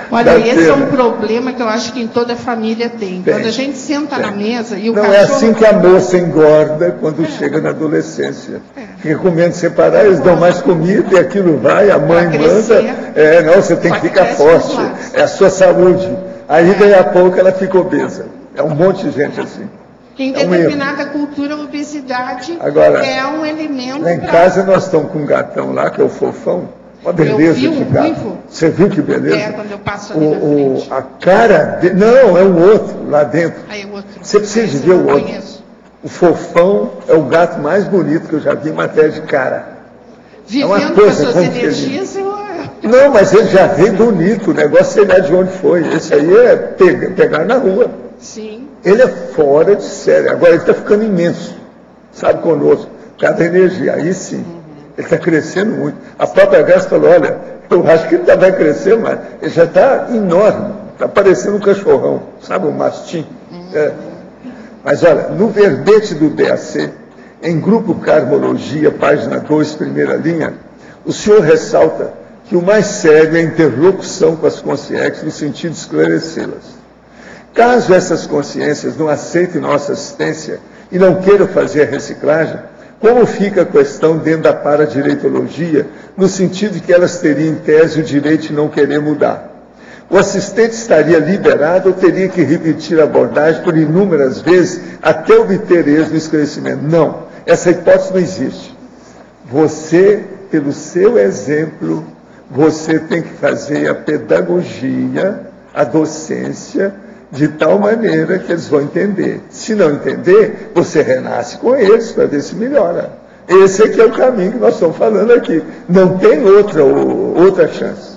Olha, Dá esse é um pena. problema que eu acho que em toda família tem. Tem. Quando a gente senta na mesa e o Não cachorro... é assim que a moça engorda quando chega na adolescência. Fica comendo separado, eles dão mais comida e aquilo vai, a mãe Pra manda. crescer. Não, você tem Só que que ficar cresce pros forte. lados. É a sua saúde. Aí, daí a pouco, ela fica obesa. É um monte de gente assim. Em É um determinada cultura, a obesidade Agora, é um elemento Lá em pra- casa nós estamos com um gatão lá, que é o Fofão. Uma beleza vi de um gato. ruivo. Você viu que beleza? É, quando eu passo ali na frente. A cara dele. Não, é um outro lá dentro. Aí o outro. Você precisa Esse ver eu o não outro. conheço. O Fofão é o gato mais bonito que eu já vi em matéria de cara. uma Vivendo com as coisa suas como que energias, Não, mas ele já veio bonito, o negócio é olhar de onde foi. Esse aí é pegar na rua. Sim. Ele é fora de série. Agora ele está ficando imenso, sabe, conosco, cada energia. Aí sim, ele está crescendo muito. A própria Graça falou, olha, eu acho que ele vai crescer, mas ele já está enorme, está parecendo um cachorrão, sabe, um mastim. É. Mas olha, no verbete do DAC, em Grupo Karmologia, página 2, primeira linha, o senhor ressalta que o mais sério é a interlocução com as consciências no sentido de esclarecê-las. Caso essas consciências não aceitem nossa assistência e não queiram fazer a reciclagem, como fica a questão dentro da paradireitologia, no sentido de que elas teriam em tese o direito de não querer mudar? O assistente estaria liberado ou teria que repetir a abordagem por inúmeras vezes até obter êxito no esclarecimento? Não, essa hipótese não existe. Você, pelo seu exemplo, você tem que fazer a pedagogia, a docência, de tal maneira que eles vão entender. Se não entender, você renasce com eles para ver se melhora. Esse aqui é o caminho que nós estamos falando aqui. Não tem outra chance.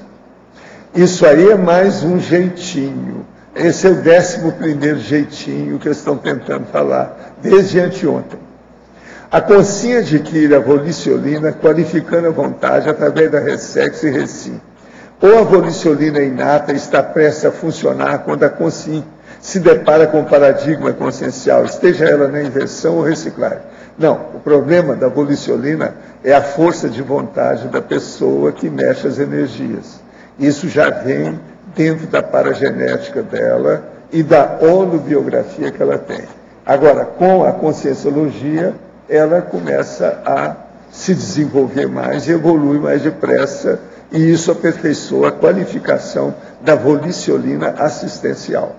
Isso aí é mais um jeitinho. Esse é o 11º jeitinho que eles estão tentando falar, desde anteontem. A consciência adquire a voliciolina qualificando a vontade através da Ressex e Recim. Ou a voliciolina inata está prestes a funcionar quando a consciência se depara com o paradigma consciencial, esteja ela na inversão ou reciclagem. Não, o problema da voliciolina é a força de vontade da pessoa que mexe as energias. Isso já vem dentro da paragenética dela e da holobiografia que ela tem. Agora, com a conscienciologia, ela começa a se desenvolver mais e evolui mais depressa, e isso aperfeiçoa a qualificação da voliciolina assistencial.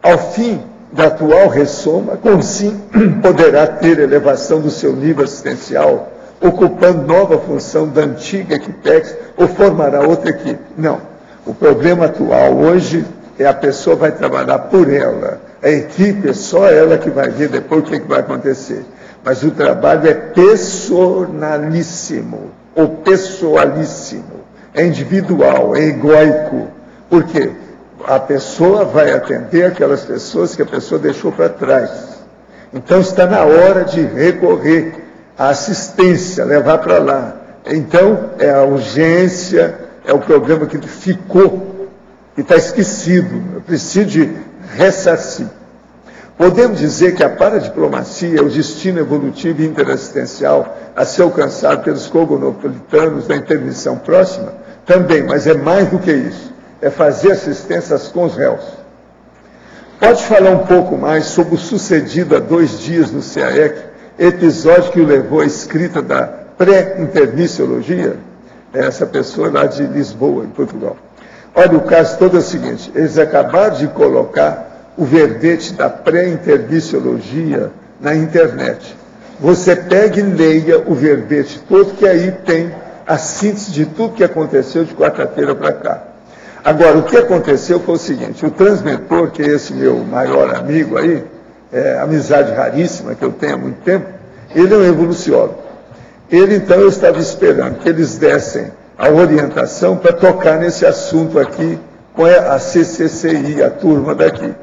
Ao fim da atual ressoma, Consim poderá ter elevação do seu nível assistencial, ocupando nova função da antiga Equipex, ou formará outra equipe. Não. O problema atual hoje é a pessoa vai trabalhar por ela. A equipe é só ela que vai ver depois o que vai acontecer. Mas o trabalho é personalíssimo, ou pessoalíssimo. É individual, é egóico. Por quê? A pessoa vai atender aquelas pessoas que a pessoa deixou para trás. Então está na hora de recorrer à assistência, levar para lá. Então é a urgência, é o problema que ficou, que está esquecido. Eu preciso de ressarcir. Podemos dizer que a paradiplomacia é o destino evolutivo e interassistencial a ser alcançado pelos cognopolitanos da intermissão próxima? Também, mas é mais do que isso. É fazer assistências com os réus. Pode falar um pouco mais sobre o sucedido há 2 dias no CAEC, episódio que o levou à escrita da pré-intermissiologia? Essa pessoa lá de Lisboa, em Portugal. Olha, o caso todo é o seguinte: eles acabaram de colocar o verbete da pré-intermissiologia na internet. Você pega e leia o verbete todo, que aí tem a síntese de tudo que aconteceu de quarta-feira para cá. Agora, o que aconteceu foi o seguinte: o transmentor, que é esse meu maior amigo aí, amizade raríssima que eu tenho há muito tempo, ele é um evoluciólogo. Ele, então, eu estava esperando que eles dessem a orientação para tocar nesse assunto aqui com a CCCI, a turma daqui.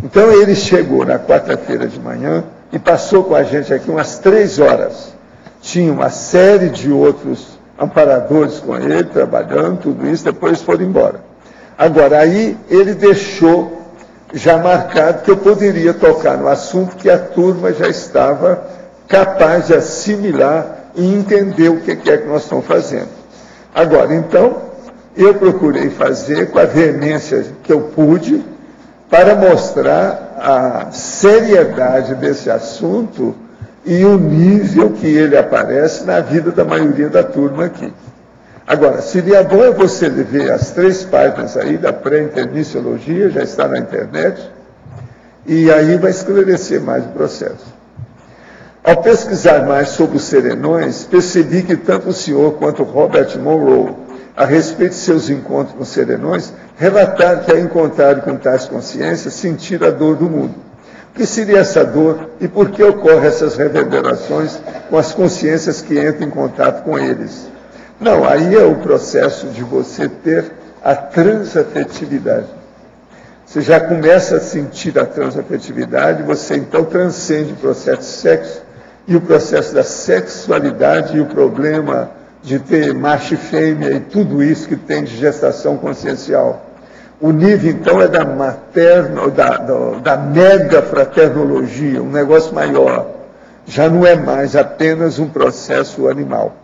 Então, ele chegou na quarta-feira de manhã e passou com a gente aqui umas 3 horas. Tinha uma série de outros amparadores com ele, trabalhando, tudo isso, depois foram embora. Agora, aí ele deixou já marcado que eu poderia tocar no assunto que a turma já estava capaz de assimilar e entender o que é que nós estamos fazendo. Agora, então, eu procurei fazer com a veemência que eu pude para mostrar a seriedade desse assunto e o nível que ele aparece na vida da maioria da turma aqui. Agora, seria bom você ver as 3 páginas aí da pré-intermissiologia, já está na internet, e aí vai esclarecer mais o processo. Ao pesquisar mais sobre os serenões, percebi que tanto o senhor quanto o Robert Monroe, a respeito de seus encontros com serenões, relataram que ao encontrar com tais consciências, sentiram a dor do mundo. O que seria essa dor e por que ocorrem essas reverberações com as consciências que entram em contato com eles? Não, aí é o processo de você ter a transafetividade. Você já começa a sentir a transafetividade, você então transcende o processo de sexo e o processo da sexualidade e o problema de ter macho e fêmea e tudo isso que tem de gestação consciencial. O nível, então, é da da mega fraternologia, um negócio maior. Já não é mais apenas um processo animal.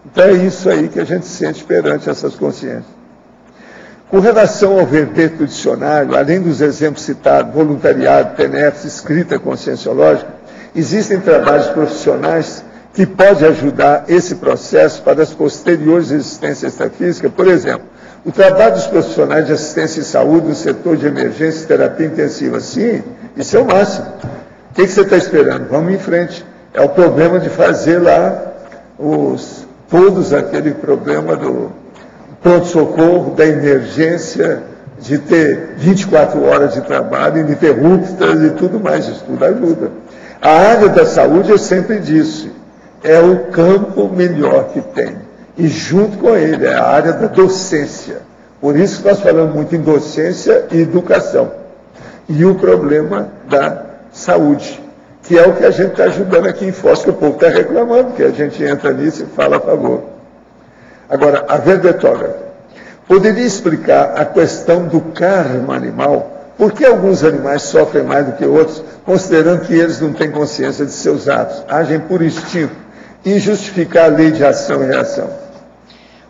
Então é isso aí que a gente sente perante essas consciências. Com relação ao verbete do dicionário, além dos exemplos citados, voluntariado, TENEPS, escrita conscienciológica, existem trabalhos profissionais que podem ajudar esse processo para as posteriores existências extrafísicas. Por exemplo, o trabalho dos profissionais de assistência em saúde no setor de emergência e terapia intensiva. Sim, isso é o máximo. O que você está esperando? Vamos em frente. É o problema de fazer lá todos aquele problema do pronto-socorro, da emergência, de ter 24 horas de trabalho ininterruptas e tudo mais. Isso tudo ajuda. A área da saúde, eu sempre disse, é o campo melhor que tem. E junto com ele é a área da docência. Por isso que nós falamos muito em docência e educação. E o problema da saúde. que é o que a gente está ajudando aqui em Foz, que o povo está reclamando, que a gente entra nisso e fala a favor. Agora, a verbetógrafa poderia explicar a questão do karma animal, por que alguns animais sofrem mais do que outros, considerando que eles não têm consciência de seus atos, agem por instinto, e justificar a lei de ação e reação?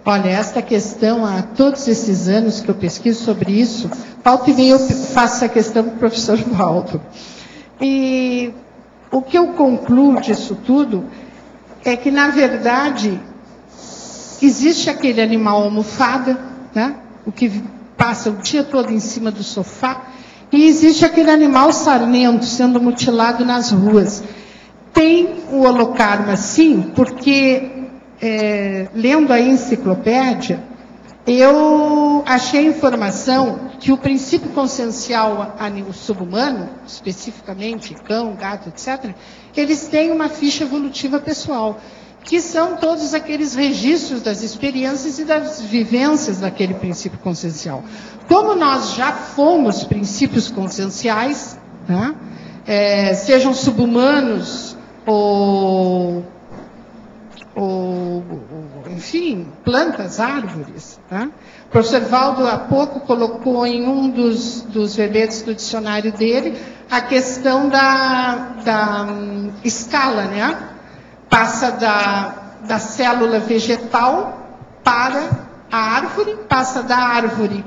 Olha, esta questão, há todos esses anos que eu pesquiso sobre isso, volta e meia eu faço essa questão para o professor Valdo. E o que eu concluo disso tudo é que, na verdade, existe aquele animal almofada, né? O que passa o dia todo em cima do sofá, e existe aquele animal sarnento sendo mutilado nas ruas. Tem o holocarma, sim, porque, lendo a enciclopédia, eu achei a informação que o princípio consciencial subhumano, especificamente cão, gato, etc., eles têm uma ficha evolutiva pessoal, que são todos aqueles registros das experiências e das vivências daquele princípio consciencial. Como nós já fomos princípios conscienciais, né, sejam subhumanos ou, enfim, plantas, árvores. Tá? O professor Valdo, há pouco, colocou em um dos verbetes do dicionário dele a questão da escala, né? Passa da célula vegetal para a árvore, passa da árvore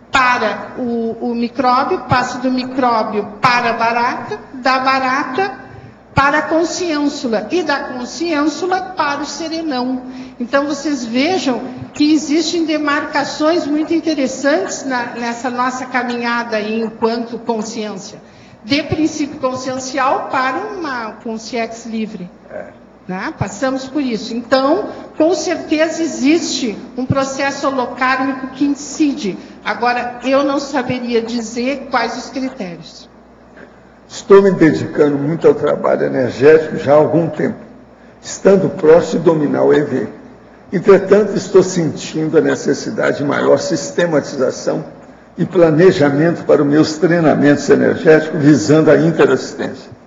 para o micróbio, passa do micróbio para a barata, da barata para a consciênsula, e da consciênsula para o serenão. Então, vocês vejam que existem demarcações muito interessantes nessa nossa caminhada aí, enquanto consciência, de princípio consciencial para uma consciência livre. Né? Passamos por isso. Então, com certeza existe um processo holocármico que incide. Agora, eu não saberia dizer quais os critérios. Estou me dedicando muito ao trabalho energético já há algum tempo, estando próximo de dominar o EV. Entretanto, estou sentindo a necessidade de maior sistematização e planejamento para os meus treinamentos energéticos visando a interassistência.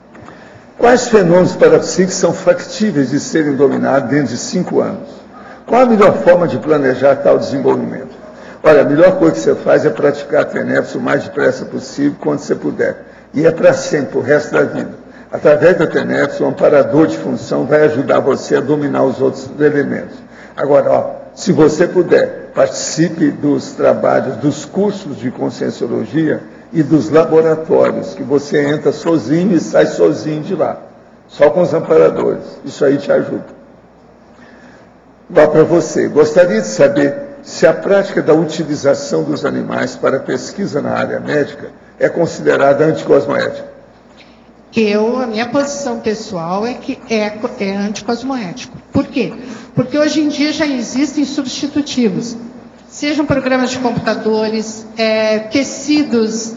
Quais fenômenos parapsíquicos são factíveis de serem dominados dentro de 5 anos? Qual a melhor forma de planejar tal desenvolvimento? Olha, a melhor coisa que você faz é praticar a TENEPS o mais depressa possível, quando você puder. E é para sempre, o resto da vida. Através da TENEPS, o amparador de função vai ajudar você a dominar os outros elementos. Agora, se você puder, participe dos trabalhos, dos cursos de conscienciologia e dos laboratórios, que você entra sozinho e sai sozinho de lá, só com os amparadores. Isso aí te ajuda. Vá para você. Gostaria de saber se a prática da utilização dos animais para pesquisa na área médica é considerada anticosmoética. A minha posição pessoal é que é anticosmoético. Por quê? Porque hoje em dia já existem substitutivos. Sejam programas de computadores, tecidos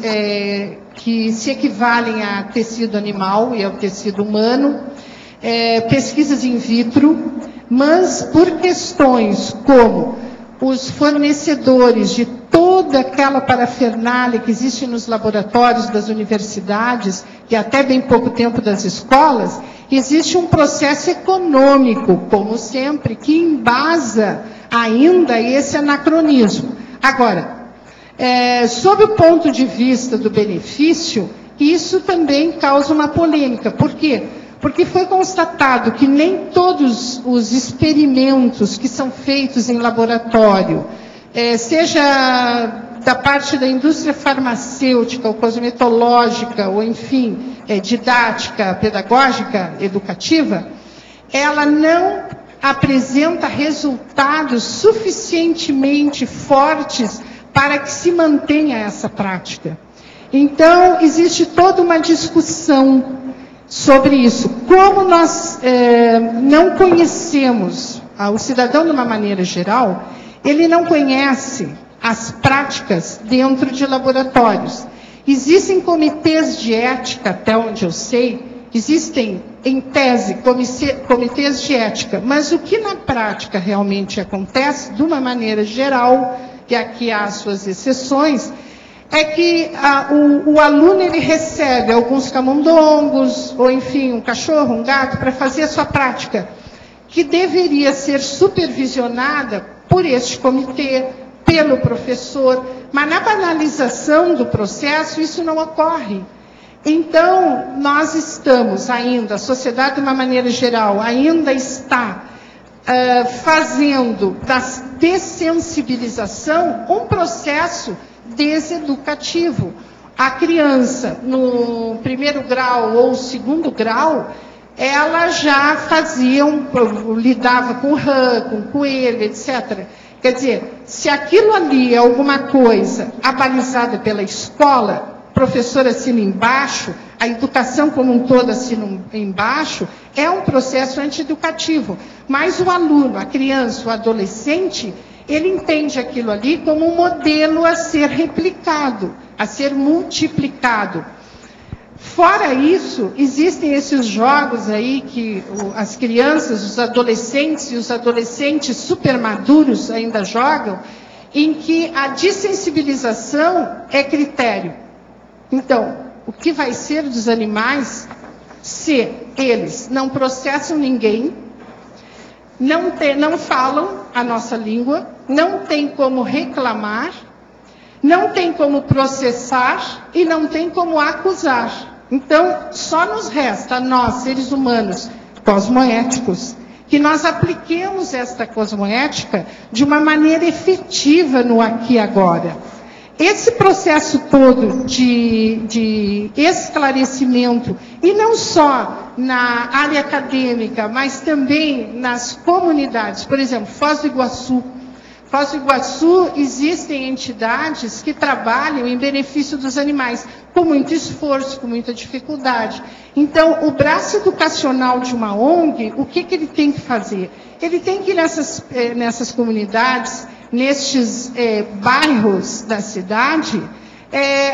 que se equivalem a tecido animal e ao tecido humano, pesquisas in vitro, mas por questões como os fornecedores de toda aquela parafernália que existe nos laboratórios das universidades e até bem pouco tempo das escolas, existe um processo econômico, como sempre, que embasa ainda esse anacronismo. Agora, sob o ponto de vista do benefício, isso também causa uma polêmica. Por quê? Porque foi constatado que nem todos os experimentos que são feitos em laboratório, seja da parte da indústria farmacêutica, ou cosmetológica, ou enfim, didática, pedagógica, educativa, ela não apresenta resultados suficientemente fortes para que se mantenha essa prática. Então, existe toda uma discussão sobre isso. Como nós não conhecemos, o cidadão de uma maneira geral, ele não conhece as práticas dentro de laboratórios. Existem comitês de ética, até onde eu sei, existem, em tese, comitês de ética, mas o que na prática realmente acontece, de uma maneira geral, e aqui há suas exceções, é que o aluno ele recebe alguns camundongos, ou enfim, um cachorro, um gato, para fazer a sua prática, que deveria ser supervisionada por este comitê, pelo professor, mas na banalização do processo isso não ocorre. Então, nós estamos ainda, a sociedade de uma maneira geral, ainda está fazendo da dessensibilização um processo deseducativo. A criança, no primeiro grau ou segundo grau, ela já lidava com rã, com coelho, etc. Quer dizer, se aquilo ali é alguma coisa abalizada pela escola, o professor assina embaixo, a educação como um todo assina embaixo, é um processo antieducativo. Mas o aluno, a criança, o adolescente, ele entende aquilo ali como um modelo a ser replicado, a ser multiplicado. Fora isso, existem esses jogos aí que as crianças, os adolescentes e os adolescentes supermaduros ainda jogam, em que a dessensibilização é critério. Então, o que vai ser dos animais se eles não processam ninguém, não falam a nossa língua, não tem como reclamar, não tem como processar e não tem como acusar. Então, só nos resta, nós, seres humanos cosmoéticos, que nós apliquemos esta cosmoética de uma maneira efetiva no aqui e agora. Esse processo todo de esclarecimento, e não só na área acadêmica, mas também nas comunidades, por exemplo, Foz do Iguaçu. Foz do Iguaçu, existem entidades que trabalham em benefício dos animais, com muito esforço, com muita dificuldade. Então, o braço educacional de uma ONG, o que ele tem que fazer? Ele tem que ir nessas comunidades, nestes bairros da cidade,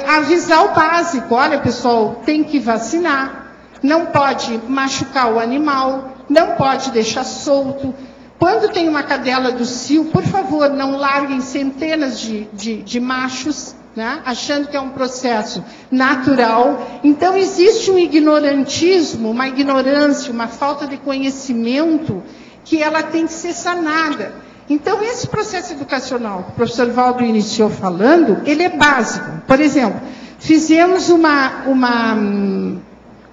avisar o básico. Olha, pessoal, tem que vacinar, não pode machucar o animal, não pode deixar solto. Quando tem uma cadela do cio, por favor, não larguem centenas de machos, né, achando que é um processo natural. Então, existe um ignorantismo, uma ignorância, uma falta de conhecimento que ela tem que ser sanada. Então, esse processo educacional que o professor Valdo iniciou falando, ele é básico. Por exemplo, fizemos uma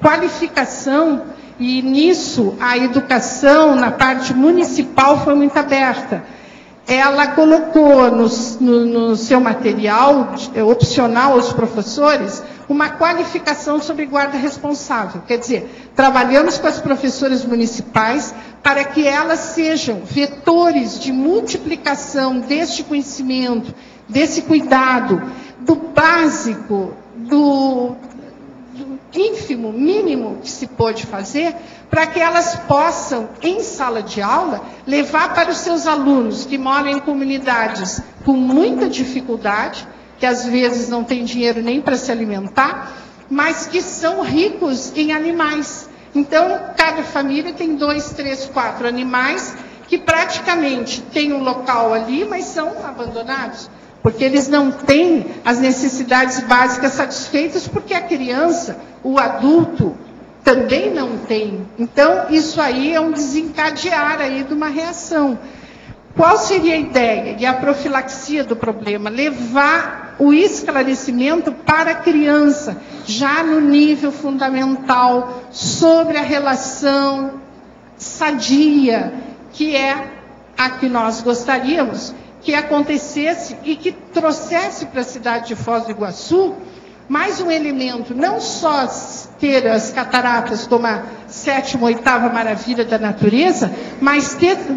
qualificação. E nisso, a educação, na parte municipal, foi muito aberta. Ela colocou no seu material opcional aos professores uma qualificação sobre guarda responsável. Quer dizer, trabalhamos com as professoras municipais para que elas sejam vetores de multiplicação deste conhecimento, desse cuidado, do básico, do ínfimo, mínimo que se pode fazer, para que elas possam, em sala de aula, levar para os seus alunos que moram em comunidades com muita dificuldade, que às vezes não têm dinheiro nem para se alimentar, mas que são ricos em animais. Então, cada família tem 2, 3, 4 animais que praticamente têm um local ali, mas são abandonados. Porque eles não têm as necessidades básicas satisfeitas, porque a criança, o adulto, também não tem. Então, isso aí é um desencadear aí de uma reação. Qual seria a ideia? E a profilaxia do problema? Levar o esclarecimento para a criança, já no nível fundamental, sobre a relação sadia, que é a que nós gostaríamos que acontecesse e que trouxesse para a cidade de Foz do Iguaçu mais um elemento, não só ter as cataratas como a 7ª, 8ª maravilha da natureza, mas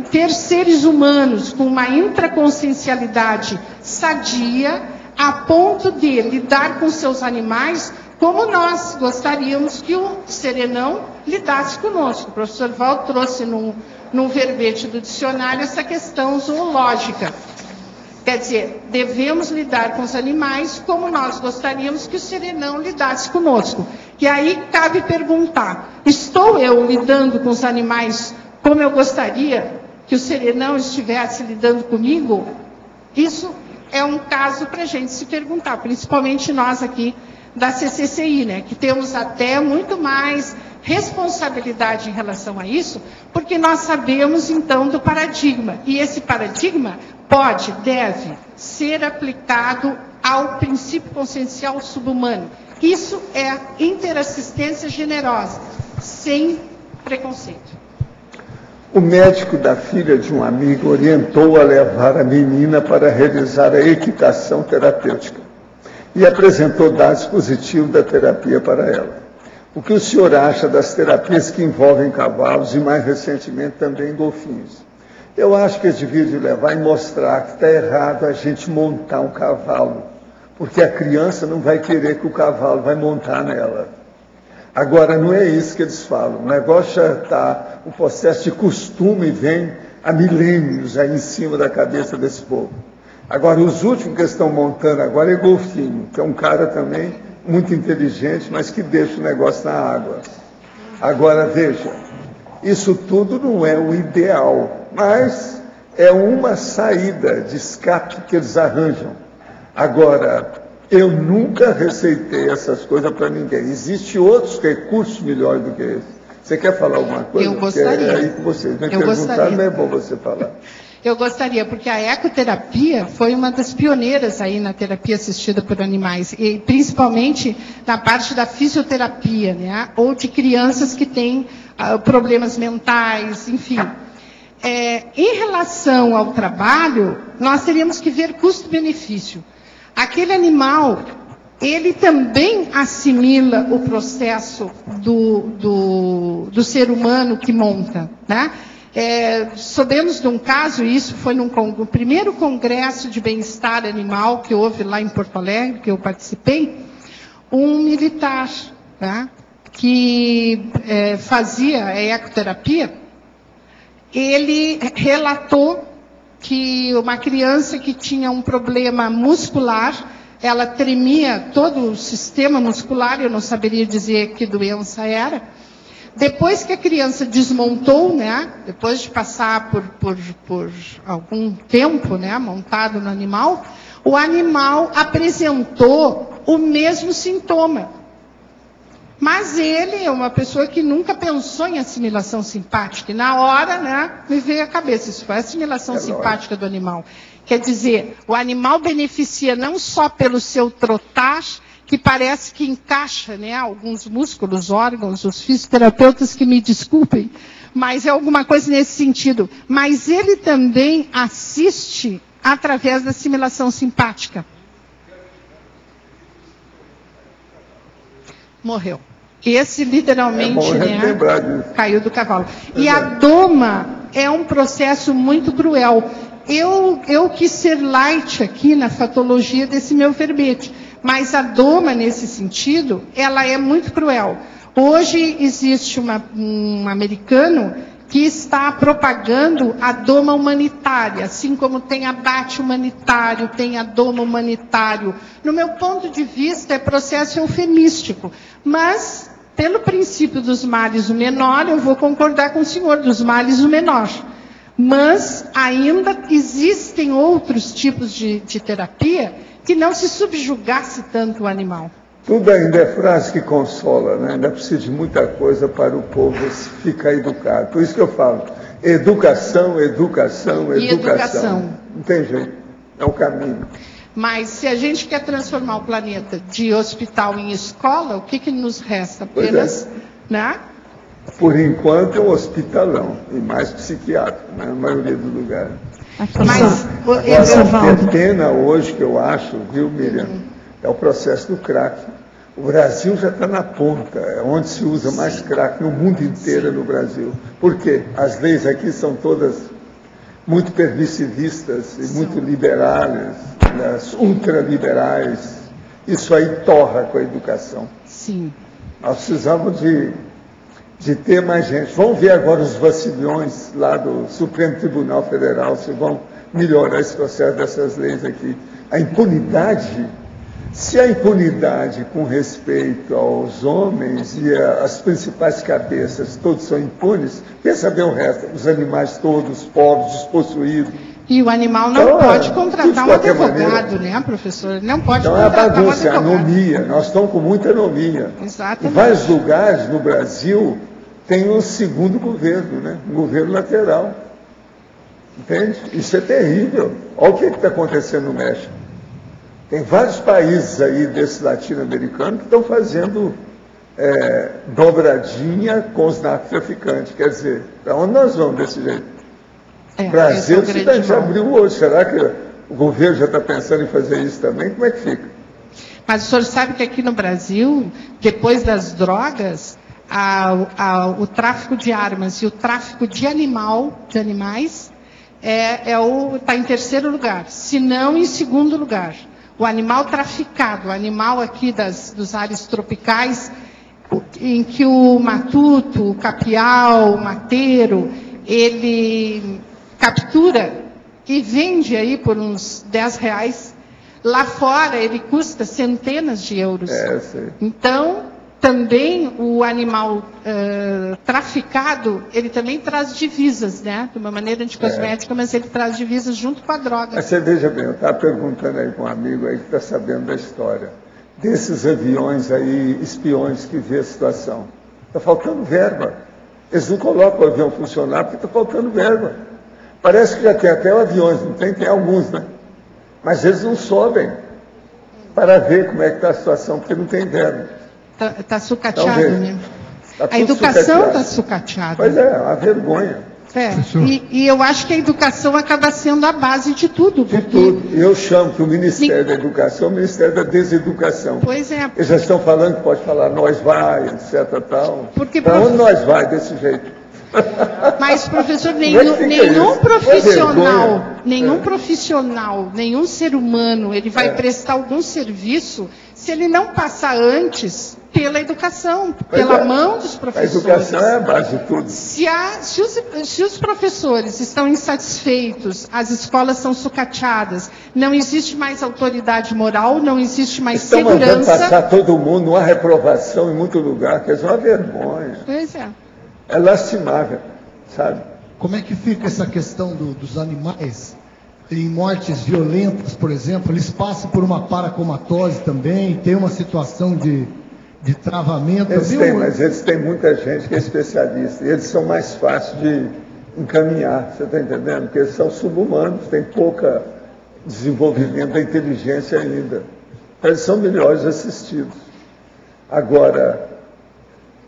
ter seres humanos com uma intraconsciencialidade sadia, a ponto de lidar com seus animais como nós gostaríamos que o serenão lidasse conosco. O professor Val trouxe num verbete do dicionário essa questão zoológica. Quer dizer, devemos lidar com os animais como nós gostaríamos que o serenão lidasse conosco. E aí cabe perguntar, estou eu lidando com os animais como eu gostaria que o serenão estivesse lidando comigo? Isso é um caso para a gente se perguntar, principalmente nós aqui da CCCI, né, que temos até muito mais responsabilidade em relação a isso, porque nós sabemos, então, do paradigma. E esse paradigma pode, deve ser aplicado ao princípio consciencial subhumano. Isso é interassistência generosa, sem preconceito. O médico da filha de um amigo orientou a levar a menina para realizar a equitação terapêutica e apresentou dados positivos da terapia para ela. O que o senhor acha das terapias que envolvem cavalos e, mais recentemente, também golfinhos? Eu acho que eles deviam levar e mostrar que está errado a gente montar um cavalo, porque a criança não vai querer que o cavalo vai montar nela. Agora, não é isso que eles falam. O negócio já está, o processo de costume vem há milênios aí em cima da cabeça desse povo. Agora, os últimos que estão montando agora é golfinho, que é um cara também muito inteligente, mas que deixa o negócio na água. Agora, veja, isso tudo não é o ideal, mas é uma saída de escape que eles arranjam. Agora, eu nunca receitei essas coisas para ninguém. Existem outros recursos melhores do que esse. Você quer falar alguma coisa? Eu gostaria. É aí que vocês me perguntaram, não é bom você falar. Eu gostaria, porque a ecoterapia foi uma das pioneiras aí na terapia assistida por animais, e principalmente na parte da fisioterapia, né? Ou de crianças que têm problemas mentais, enfim. Em relação ao trabalho, nós teríamos que ver custo-benefício. Aquele animal, ele também assimila o processo do ser humano que monta, né? Soubemos de um caso, isso foi no primeiro congresso de bem-estar animal que houve lá em Porto Alegre, que eu participei, um militar, né, que fazia a ecoterapia. Ele relatou que uma criança que tinha um problema muscular, ela tremia todo o sistema muscular, eu não saberia dizer que doença era. Depois que a criança desmontou, né, depois de passar por algum tempo, né, montado no animal, o animal apresentou o mesmo sintoma. Mas ele é uma pessoa que nunca pensou em assimilação simpática. E na hora, né, me veio à cabeça, isso foi a assimilação simpática do animal. Quer dizer, o animal beneficia não só pelo seu trotar, que parece que encaixa, né, alguns músculos, órgãos, os fisioterapeutas que me desculpem, mas é alguma coisa nesse sentido. Mas ele também assiste através da assimilação simpática. Morreu. Esse literalmente, né, caiu do cavalo. E a doma é um processo muito cruel. Eu quis ser light aqui na fatologia desse meu verbete. Mas a doma, nesse sentido, ela é muito cruel. Hoje existe um americano que está propagando a doma humanitária, assim como tem abate humanitário, tem a doma humanitário. No meu ponto de vista, é processo eufemístico. Mas, pelo princípio dos males o menor, eu vou concordar com o senhor, dos males o menor. Mas ainda existem outros tipos de terapia que não se subjugasse tanto o animal. Tudo ainda é frase que consola, né? Ainda precisa de muita coisa para o povo ficar educado. Por isso que eu falo, educação, educação, e educação. Não tem jeito, é o caminho. Mas se a gente quer transformar o planeta de hospital em escola, o que nos resta? Apenas, né? Por enquanto é um hospitalão, e mais psiquiátrico, na maioria dos lugares. Mas agora, a pena hoje que eu acho, viu, Miriam, é o processo do crack. O Brasil já está na ponta, é onde se usa mais crack no mundo inteiro, no Brasil. Por quê? As leis aqui são todas muito permissivistas e muito liberais, as ultraliberais. Isso aí torra com a educação. Sim. Nós precisamos de ter mais gente. Vamos ver agora os vacilhões lá do Supremo Tribunal Federal, se vão melhorar esse processo dessas leis aqui. A impunidade Se a impunidade com respeito aos homens e as principais cabeças todos são impunes, quer saber o resto? Os animais todos, pobres, despossuídos. E o animal não pode contratar um advogado, né, professor? Ele não pode contratar é bagunça, um advogado. anomia. Nós estamos com muita anomia. Exatamente. Em vários lugares no Brasil tem um segundo governo, né? Um governo lateral. Entende? Isso é terrível. Olha o que está acontecendo no México. Tem vários países aí desses latino-americanos que estão fazendo dobradinha com os narcotraficantes. Quer dizer, para onde nós vamos desse jeito? O Brasil já abriu o olho. Será que o governo já está pensando em fazer isso também? Como é que fica? Mas o senhor sabe que aqui no Brasil, depois das drogas, o tráfico de armas e o tráfico de animais está em terceiro lugar, se não em segundo lugar. O animal traficado, o animal aqui dos ares tropicais, em que o matuto, o capial, o mateiro, ele captura e vende aí por uns R$10. Lá fora ele custa centenas de euros. Então, também o animal traficado, ele também traz divisas, né? De uma maneira anticosmética, mas ele traz divisas junto com a droga. Mas você veja bem, eu estava perguntando aí com um amigo aí que está sabendo da história. Desses aviões aí, espiões que vê a situação. Está faltando verba. Eles não colocam o avião funcionar porque está faltando verba. Parece que já tem até aviões, não tem? Tem alguns, né? Mas eles não sobem para ver como é que está a situação, porque não tem verba. Está sucateado, né? A educação está sucateada. Pois é, uma vergonha. E eu acho que a educação acaba sendo a base de tudo. De tudo. Eu chamo que o Ministério da Educação é o Ministério da Deseducação. Pois é. Eles já estão falando que pode falar nós vai, etc. Para onde nós vai desse jeito? Mas, professor, nenhum profissional, nenhum ser humano, ele vai prestar algum serviço se ele não passar antes pela educação, pela mão dos professores. A educação é a base de tudo. Se os professores estão insatisfeitos, as escolas são sucateadas, não existe mais autoridade moral, não existe mais segurança. Estão mandando passar todo mundo numa reprovação em muito lugar, que é uma vergonha. Pois é. É lastimável, sabe? Como é que fica essa questão dos animais em mortes violentas, por exemplo? Eles passam por uma paracomatose também, tem uma situação de travamento. Mas eles têm muita gente que é especialista, e eles são mais fáceis de encaminhar, você está entendendo? Porque eles são subhumanos, têm pouco desenvolvimento da inteligência ainda. Eles são melhores assistidos. Agora,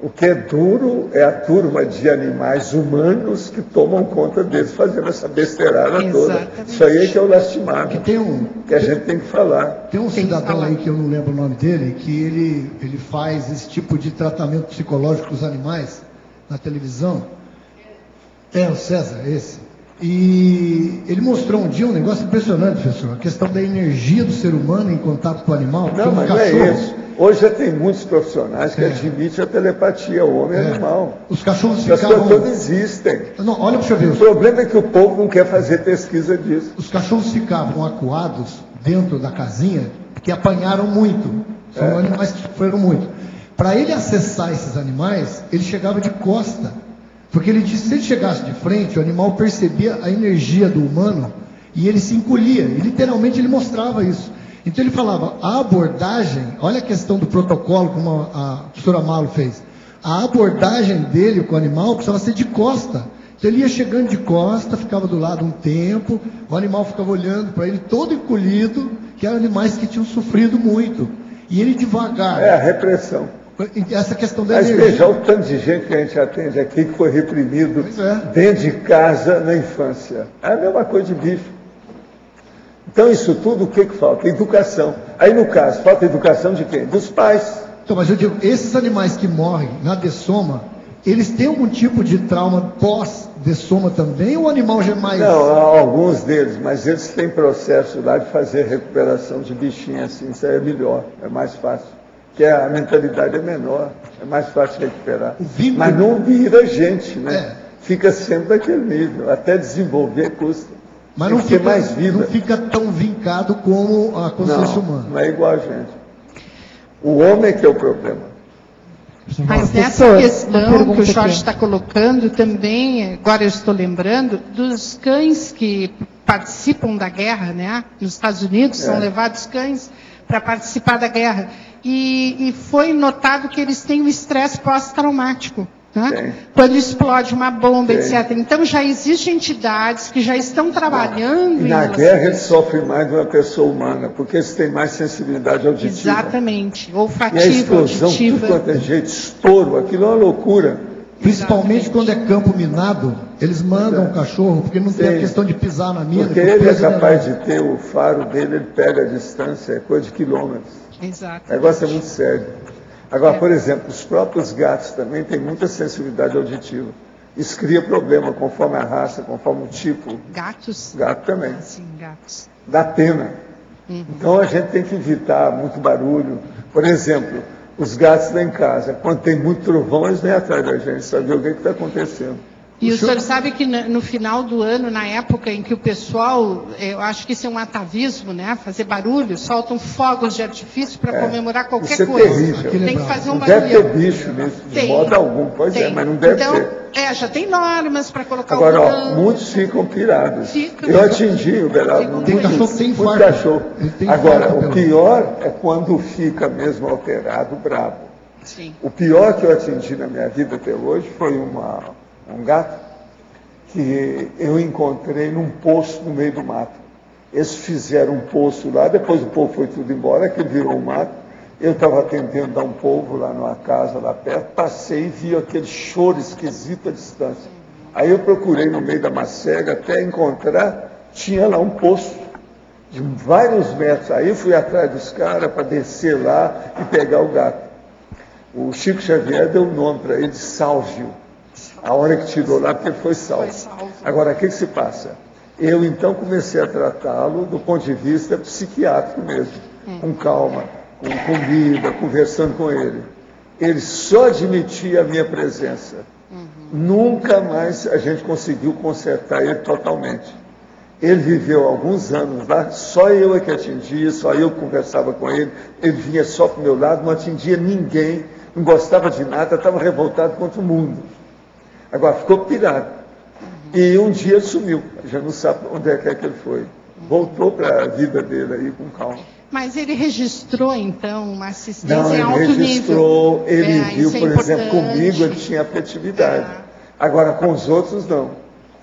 o que é duro é a turma de animais humanos que tomam conta deles, fazendo essa besteirada toda. Isso aí é que é o lastimável, que a gente tem que falar. Tem um cidadão aí, que eu não lembro o nome dele, que ele faz esse tipo de tratamento psicológico com os animais na televisão. O César, esse. E ele mostrou um dia um negócio impressionante, professor, a questão da energia do ser humano em contato com o animal. Não, mas não é isso. Hoje já tem muitos profissionais que admitem a telepatia, o homem e animal. Os cachorros ficavam... As pessoas todas existem. Não, olha para você ver. O problema é que o povo não quer fazer pesquisa disso. Os cachorros ficavam acuados dentro da casinha porque apanharam muito. São animais que sofreram muito. Para ele acessar esses animais, ele chegava de costa. Porque ele disse que se ele chegasse de frente, o animal percebia a energia do humano e ele se encolhia. E literalmente ele mostrava isso. Então ele falava, a abordagem, olha a questão do protocolo, como a professora Malo fez. A abordagem dele com o animal precisava ser de costa. Então ele ia chegando de costa, ficava do lado um tempo, o animal ficava olhando para ele todo encolhido, que eram animais que tinham sofrido muito. E ele devagar. É a repressão. Essa questão da energia. Mas veja o tanto de gente que a gente atende aqui que foi reprimido dentro de casa na infância. É a mesma coisa de bicho. Então, isso tudo, o que falta? Educação. Aí, no caso, falta educação de quem? Dos pais. Então, mas eu digo, esses animais que morrem na dessoma, eles têm algum tipo de trauma pós-dessoma também, ou o animal já é mais... Não, alguns deles, mas eles têm processo lá de fazer recuperação de bichinho assim, isso aí é melhor, é mais fácil. Porque a mentalidade é menor, é mais fácil recuperar. Mas não vira gente, né? Fica sempre daquele nível, até desenvolver custa. Mas tem não que ter fica, mais vida. não fica tão vincado como a consciência humana. Não é igual a gente. O homem é que é o problema. Mas nessa questão que o Jorge está colocando também, agora eu estou lembrando, dos cães que participam da guerra, né? Nos Estados Unidos são levados cães para participar da guerra. E foi notado que eles têm o estresse pós-traumático. Né? Quando explode uma bomba, etc. Então já existem entidades que já estão trabalhando. E na guerra eles sofrem mais de uma pessoa humana, porque eles têm mais sensibilidade auditiva. Exatamente, olfativa, e a explosão, auditiva. tudo quanto é jeito, estouro, aquilo é uma loucura. Principalmente quando é campo minado, eles mandam o cachorro, porque não tem a questão de pisar na mina. Porque ele é capaz de ter o faro dele, ele pega a distância, é coisa de quilômetros. Exato. O negócio é muito sério. Agora, por exemplo, os próprios gatos também têm muita sensibilidade auditiva. Isso cria problema conforme a raça, conforme o tipo. Gatos? Gato também. Sim, gatos. Dá pena. Então a gente tem que evitar muito barulho. Por exemplo, os gatos lá em casa, quando tem muito trovão, eles vêm atrás da gente, saber o que está acontecendo. E o senhor sabe que no final do ano, na época em que o pessoal, eu acho que isso é um atavismo, né? Fazer barulho, soltam fogos de artifício para comemorar qualquer isso é coisa. terrível. Tem que fazer um não barulho. deve ter bicho nisso, de modo algum. Pois é, mas não deve ter. Já tem normas para colocar agora, o botão. Muitos ficam pirados. Fica, eu atingi o Beraldo. Tem cachorro que tem muito infarto. cachorro. Agora, o pior é quando fica mesmo alterado, bravo. Sim. O pior que eu atingi na minha vida até hoje foi um gato que eu encontrei num poço no meio do mato. Eles fizeram um poço lá, depois o povo foi tudo embora, que virou um mato. Eu estava atendendo dar um povo lá numa casa lá perto, passei e vi aquele choro esquisito à distância. Aí eu procurei no meio da macega até encontrar, tinha lá um poço de vários metros. Aí eu fui atrás dos caras para descer lá e pegar o gato. O Chico Xavier deu um nome para ele de Sálvio. A hora que tirou lá, porque ele foi salvo. Agora, o que se passa? Eu, então, comecei a tratá-lo do ponto de vista psiquiátrico mesmo, com calma, com comida, conversando com ele. Ele só admitia a minha presença. Nunca mais a gente conseguiu consertar ele totalmente. Ele viveu alguns anos lá, só eu é que atingia, só eu conversava com ele, ele vinha só para o meu lado, não atingia ninguém, não gostava de nada, estava revoltado contra o mundo. Agora, ficou pirado. E um dia ele sumiu. Já não sabe onde é que ele foi. Voltou para a vida dele aí com calma. Mas ele registrou, então, uma assistência não, em alto nível? Ele registrou, ele viu, por exemplo, comigo ele tinha afetividade. Agora, com os outros, não.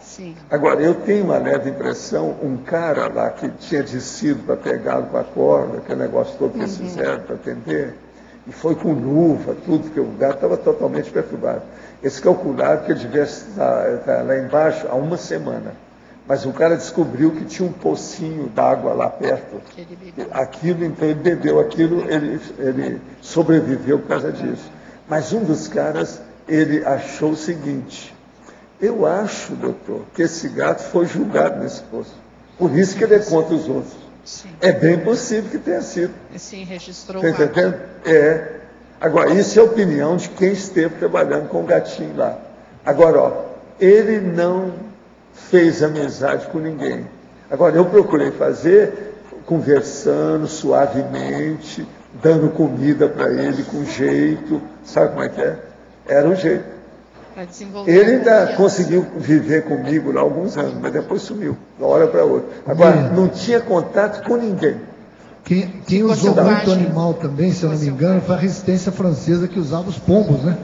Sim. Agora, eu tenho uma leve impressão, um cara lá que tinha descido para pegá-lo com a corda, aquele negócio todo que eles fizeram para atender, e foi com luva, tudo, porque o gato estava totalmente perturbado. Eles calcularam que ele devia estar lá embaixo há uma semana. Mas o cara descobriu que tinha um pocinho d'água lá perto. Aquilo, então, ele bebeu aquilo, ele sobreviveu por causa disso. Mas um dos caras, ele achou o seguinte: eu acho, doutor, que esse gato foi julgado nesse poço. Por isso que ele é contra os outros. Sim. É bem possível que tenha sido. Sim, registrou. Está entendendo? Agora, isso é a opinião de quem esteve trabalhando com o gatinho lá. Agora, ó, ele não fez amizade com ninguém. Agora, eu procurei fazer conversando suavemente, dando comida para ele com jeito. Sabe como é que é? Era o jeito. Ele ainda conseguiu viver comigo lá alguns anos, mas depois sumiu, de uma hora para outra. Agora, não tinha contato com ninguém. Quem usou muito animal também, se eu não me engano, foi a resistência francesa que usava os pombos, né?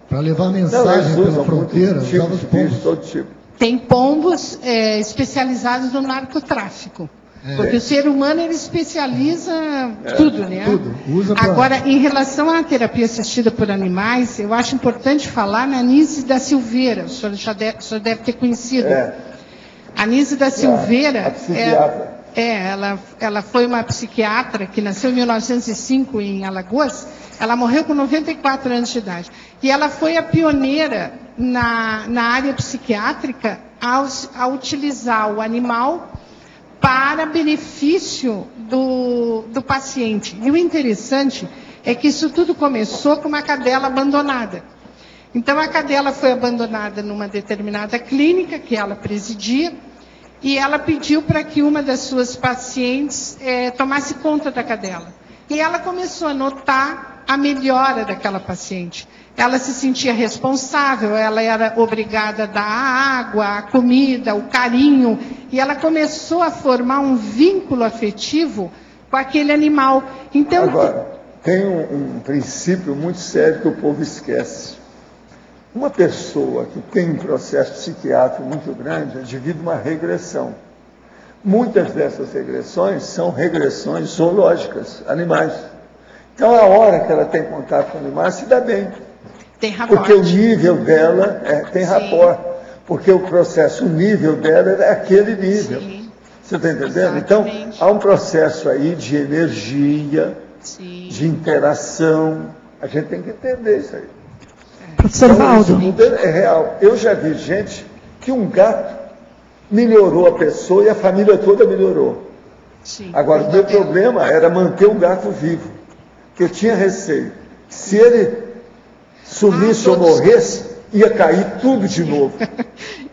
Para levar mensagem pela fronteira, usava os pombos. Todo tipo. Tem pombos especializados no narcotráfico. Porque o ser humano, ele especializa tudo, né? Tudo. Agora, em relação à terapia assistida por animais, eu acho importante falar na Anísia da Silveira. O senhor deve ter conhecido. A Anísia da Silveira... A psiquiatra. Ela foi uma psiquiatra que nasceu em 1905 em Alagoas. Ela morreu com 94 anos de idade. E ela foi a pioneira na área psiquiátrica a utilizar o animal para benefício do paciente. E o interessante é que isso tudo começou com uma cadela abandonada. Então, a cadela foi abandonada numa determinada clínica que ela presidia. e ela pediu para que uma das suas pacientes tomasse conta da cadela. E ela começou a notar a melhora daquela paciente. Ela se sentia responsável, ela era obrigada a dar a água, a comida, o carinho, e ela começou a formar um vínculo afetivo com aquele animal. Então, agora, tem um princípio muito sério que o povo esquece. Uma pessoa que tem um processo psiquiátrico muito grande advide uma regressão. Muitas dessas regressões são regressões zoológicas, animais. Então, a hora que ela tem contato com animais, se dá bem. Tem rapport. Porque o nível dela tem rapport. Porque o processo, o nível dela é aquele nível. Sim. Você está entendendo? Exatamente. Então, há um processo aí de energia, Sim. de interação. A gente tem que entender isso aí. Professor Então, Valdo. isso tudo é real. Eu já vi gente que um gato melhorou a pessoa e a família toda melhorou. Sim. Agora, o meu problema era manter o gato vivo. Porque eu tinha receio. Se ele sumisse ou morresse, ia cair tudo de novo.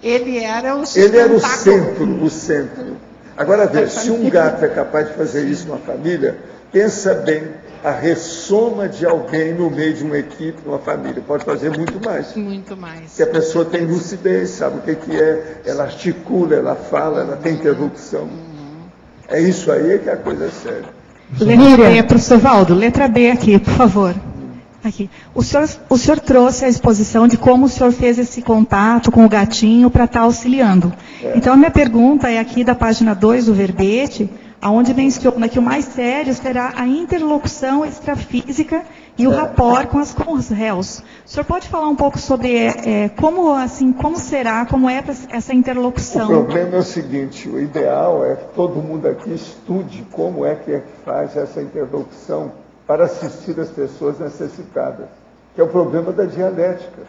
Ele era o Ele era sustentáculo. o centro. Agora veja, se um gato é capaz de fazer isso numa família, pensa bem, a ressoma de alguém no meio de uma equipe, numa família, pode fazer muito mais. Muito mais. Porque a pessoa tem lucidez, sabe o que é, ela articula, ela fala, ela tem interlocução. É isso aí que é a coisa séria. Letra B, professor Valdo, letra B aqui, por favor. Aqui. O senhor trouxe a exposição de como o senhor fez esse contato com o gatinho para estar auxiliando. Então, a minha pergunta é aqui da página 2 do verbete, onde menciona que o mais sério será a interlocução extrafísica e o rapport com os réus. O senhor pode falar um pouco sobre como será, como é essa interlocução? O problema é o seguinte, o ideal é que todo mundo aqui estude como é que faz essa interlocução para assistir as pessoas necessitadas, que é o problema da dialética,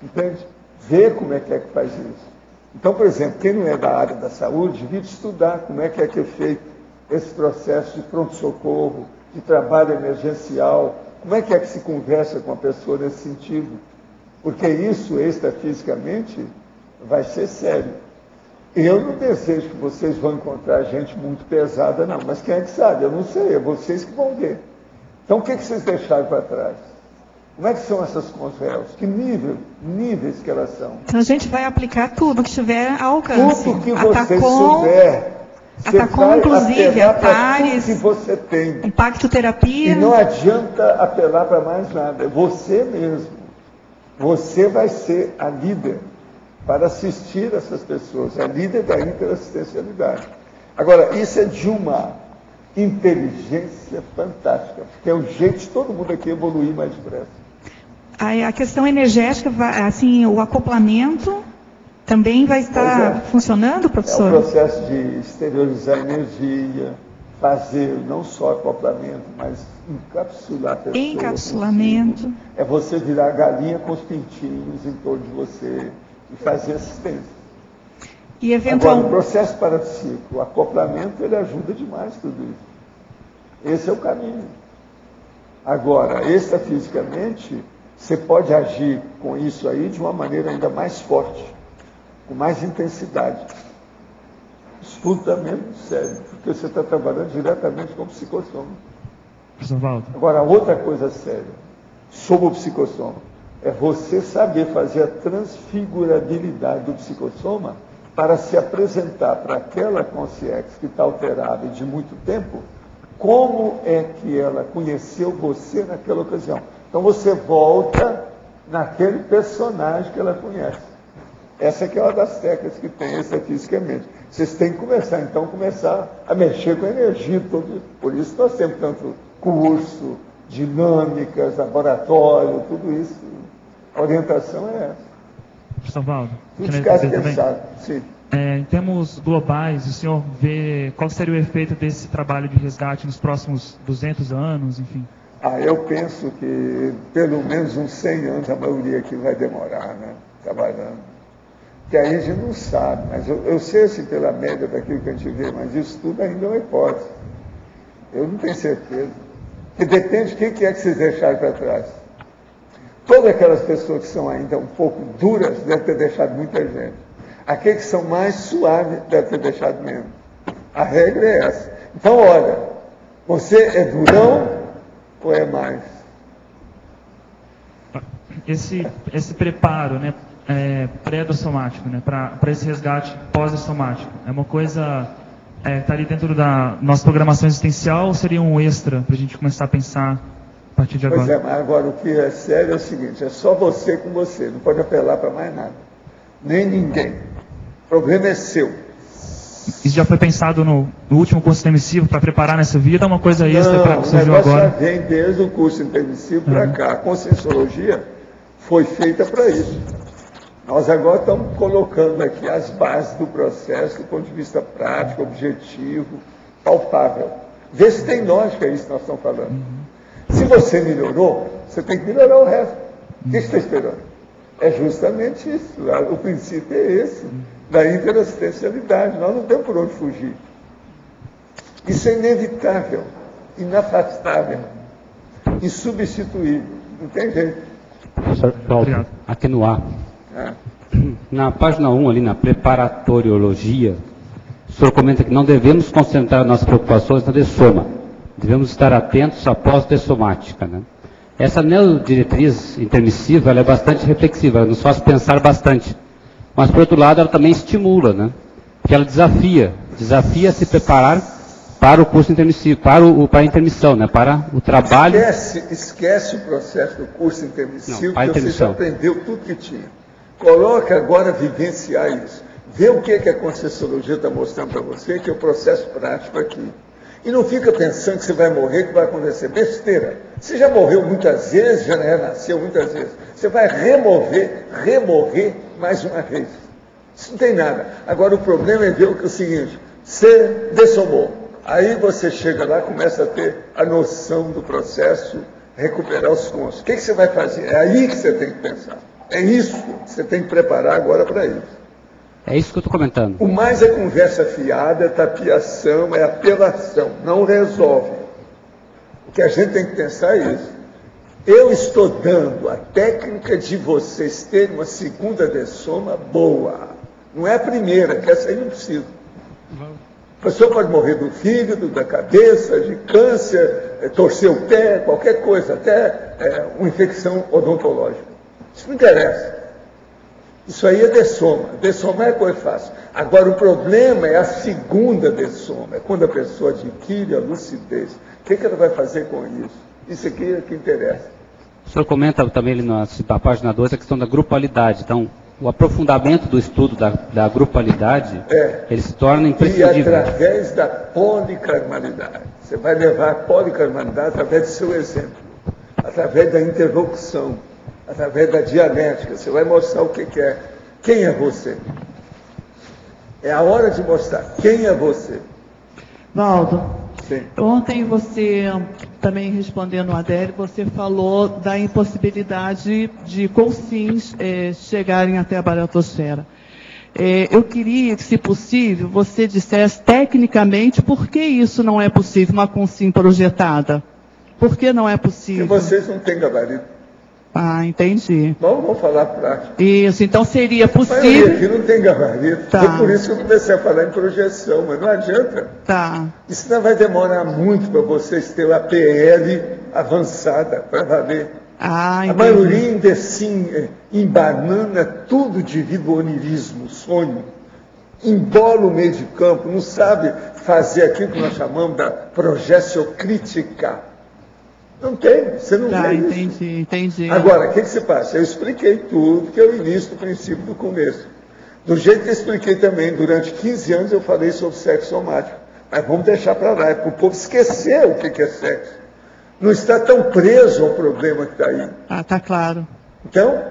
entende? Ver como é que faz isso. Então, por exemplo, quem não é da área da saúde, devia estudar como é que é feito esse processo de pronto-socorro, de trabalho emergencial, como é que se conversa com a pessoa nesse sentido, porque isso, extrafisicamente, vai ser sério. Eu não desejo que vocês vão encontrar gente muito pesada, não, mas quem é que sabe? Eu não sei, é vocês que vão ver. Então, o que vocês deixaram para trás? Como é que são essas conversas? Que níveis que elas são? Então, a gente vai aplicar tudo que estiver ao alcance. Tudo que você souber. Atacom, inclusive, Atares, que você tem. impactoterapia. E não adianta apelar para mais nada. É você mesmo. Você vai ser a líder para assistir essas pessoas. A líder da interassistencialidade. Agora, isso é de uma inteligência fantástica, porque é o jeito de todo mundo aqui evoluir mais depressa. A questão energética, assim, o acoplamento também vai estar funcionando, professor? É o processo de exteriorizar energia, fazer não só acoplamento, mas encapsular a pessoa. Encapsulamento. É você virar galinha com os pintinhos em torno de você e fazer assistência. E eventualmente... Agora, o processo parapsíquico, o acoplamento, ele ajuda demais tudo isso. Esse é o caminho. Agora, extrafisicamente, você pode agir com isso aí de uma maneira ainda mais forte, com mais intensidade. Absolutamente sério, porque você está trabalhando diretamente com o psicossoma. Professor Valdo. Agora, outra coisa séria, sobre o psicossoma, é você saber fazer a transfigurabilidade do psicossoma para se apresentar para aquela consciência que está alterada e de muito tempo, como é que ela conheceu você naquela ocasião. Então você volta naquele personagem que ela conhece. Essa que é uma das técnicas que tem extrafisicamente. Vocês têm que começar a mexer com a energia. Por isso nós temos tanto curso, dinâmicas, laboratório, tudo isso. A orientação é essa. Professor Valdo, tudo ficar pensado. Sim. Em termos globais, o senhor vê qual seria o efeito desse trabalho de resgate nos próximos 200 anos, enfim? Eu penso que pelo menos uns 100 anos a maioria aqui vai demorar, né? Trabalhando. Que aí a gente não sabe, mas eu sei assim pela média daquilo que a gente vê, mas isso tudo ainda é uma hipótese. Eu não tenho certeza. Porque depende do que é que vocês deixaram para trás. Todas aquelas pessoas que são ainda um pouco duras devem ter deixado muita gente. Aqueles que são mais suaves devem ter deixado menos. A regra é essa. Então, olha, você é durão ou é mais? Esse preparo, né, pré-dossomático, né, para esse resgate pós-dossomático, é uma coisa está ali dentro da nossa programação existencial ou seria um extra para a gente começar a pensar a partir de agora? Pois é, mas agora o que é sério é o seguinte, é só você com você, não pode apelar para mais nada, nem ninguém. O problema é seu. Isso já foi pensado no último curso intermissivo para preparar nessa vida, é uma coisa extra para que surgiu agora? Não, o agora? negócio já vem desde o curso intermissivo para cá. A Conscienciologia foi feita para isso. Nós agora estamos colocando aqui as bases do processo do ponto de vista prático, objetivo, palpável. Vê se tem lógica isso que nós estamos falando. Se você melhorou, você tem que melhorar o resto. O que você está esperando? É justamente isso. O princípio é esse, da interassistencialidade. Nós não temos por onde fugir. Isso é inevitável, inafastável, insubstituível. Não tem jeito. Professor Paulo, aqui no ar. Na página 1, ali na preparatoriologia, o senhor comenta que não devemos concentrar nossas preocupações na dessoma. Devemos estar atentos após dessomática, né? Essa neodiretriz intermissiva, ela é bastante reflexiva, ela nos faz pensar bastante. Mas, por outro lado, ela também estimula, né? Porque ela desafia a se preparar para o curso intermissivo, para a intermissão, né? Para o trabalho... Esquece o processo do curso intermissivo, não, que você já aprendeu tudo que tinha. Coloca agora a vivenciar isso. Vê o que a Conscienciologia está mostrando para você, que é o processo prático aqui. E não fica pensando que você vai morrer, que vai acontecer. Besteira. Você já morreu muitas vezes, já renasceu muitas vezes. Você vai remorrer mais uma vez. Isso não tem nada. Agora o problema é ver o seguinte, você dessomou. Aí você chega lá, começa a ter a noção do processo, recuperar os conscientes. O que você vai fazer? É aí que você tem que pensar. É isso que você tem que preparar agora para isso. É isso que eu estou comentando. O mais é conversa fiada, é tapiação, é apelação. Não resolve. O que a gente tem que pensar é isso. Eu estou dando a técnica de vocês terem uma segunda dessoma boa. Não é a primeira, que essa aí não precisa. A pessoa pode morrer do fígado, da cabeça, de câncer, torcer o pé, qualquer coisa, até uma infecção odontológica. Isso não interessa. Isso aí é dessoma. Dessoma é coisa fácil. Agora, o problema é a segunda dessoma. É quando a pessoa adquire a lucidez. O que ela vai fazer com isso? Isso aqui é que interessa. O senhor comenta também ali na página 2 a questão da grupalidade. Então, o aprofundamento do estudo da grupalidade, ele se torna imprescindível. E através da policarmalidade. Você vai levar a policarmalidade através do seu exemplo. Através da interlocução. Através da dialética, você vai mostrar o que é. Quem é você? É a hora de mostrar quem é você. Valdo, sim. Ontem você, também respondendo a Adélio, você falou da impossibilidade de consciência chegarem até a baratosfera. Eu queria que, se possível, você dissesse tecnicamente por que isso não é possível, uma consciência projetada. Por que não é possível? Porque vocês não têm gabarito. Ah, entendi. Vamos falar prático. Isso, então seria possível... Mas aqui não tem gabarito. Tá. Foi por isso que eu comecei a falar em projeção, mas não adianta. Tá. Isso não vai demorar muito para vocês terem a PL avançada, para valer. Ah, entendi. A maioria ainda assim, embanana tudo de onirismo, sonho. Embola o meio de campo, não sabe fazer aquilo que nós chamamos da projeciocrítica. Não tem, você não vê isso. Entendi. Agora, o que se passa? Eu expliquei tudo, que é o início do princípio do começo. Do jeito que eu expliquei também, durante 15 anos eu falei sobre sexo somático. Mas vamos deixar para lá, é para o povo esquecer o que é sexo. Não está tão preso ao problema que está aí. Ah, está claro. Então,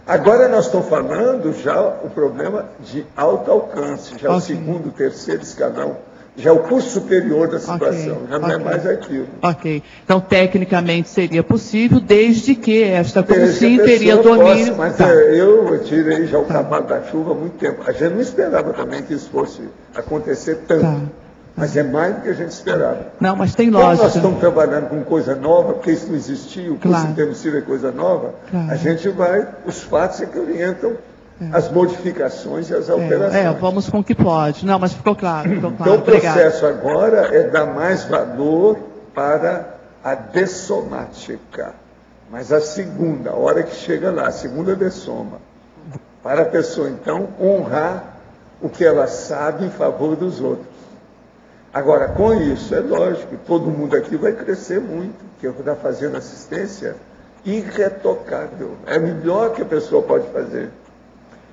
agora nós estamos falando já o problema de alto alcance, já o segundo, terceiro escalão. Já é o curso superior da situação, já não é mais aquilo. Ok. Então, tecnicamente seria possível, desde que esta consciência teria domínio. Mas eu tirei já o cavalo da chuva há muito tempo. A gente não esperava também que isso fosse acontecer tanto. Mas é mais do que a gente esperava. Não, mas tem lógica. Como nós estamos trabalhando com coisa nova, porque isso não existia, o curso intermissivo é coisa nova, a gente vai, os fatos é que orientam as modificações e as alterações. Vamos com o que pode. Não, mas ficou claro. Então, o processo agora é dar mais valor para a dessomática. Mas a segunda, a hora que chega lá, a segunda dessoma, para a pessoa, então, honrar o que ela sabe em favor dos outros. Agora, com isso, é lógico, todo mundo aqui vai crescer muito, porque eu vou estar fazendo assistência irretocável. É o melhor que a pessoa pode fazer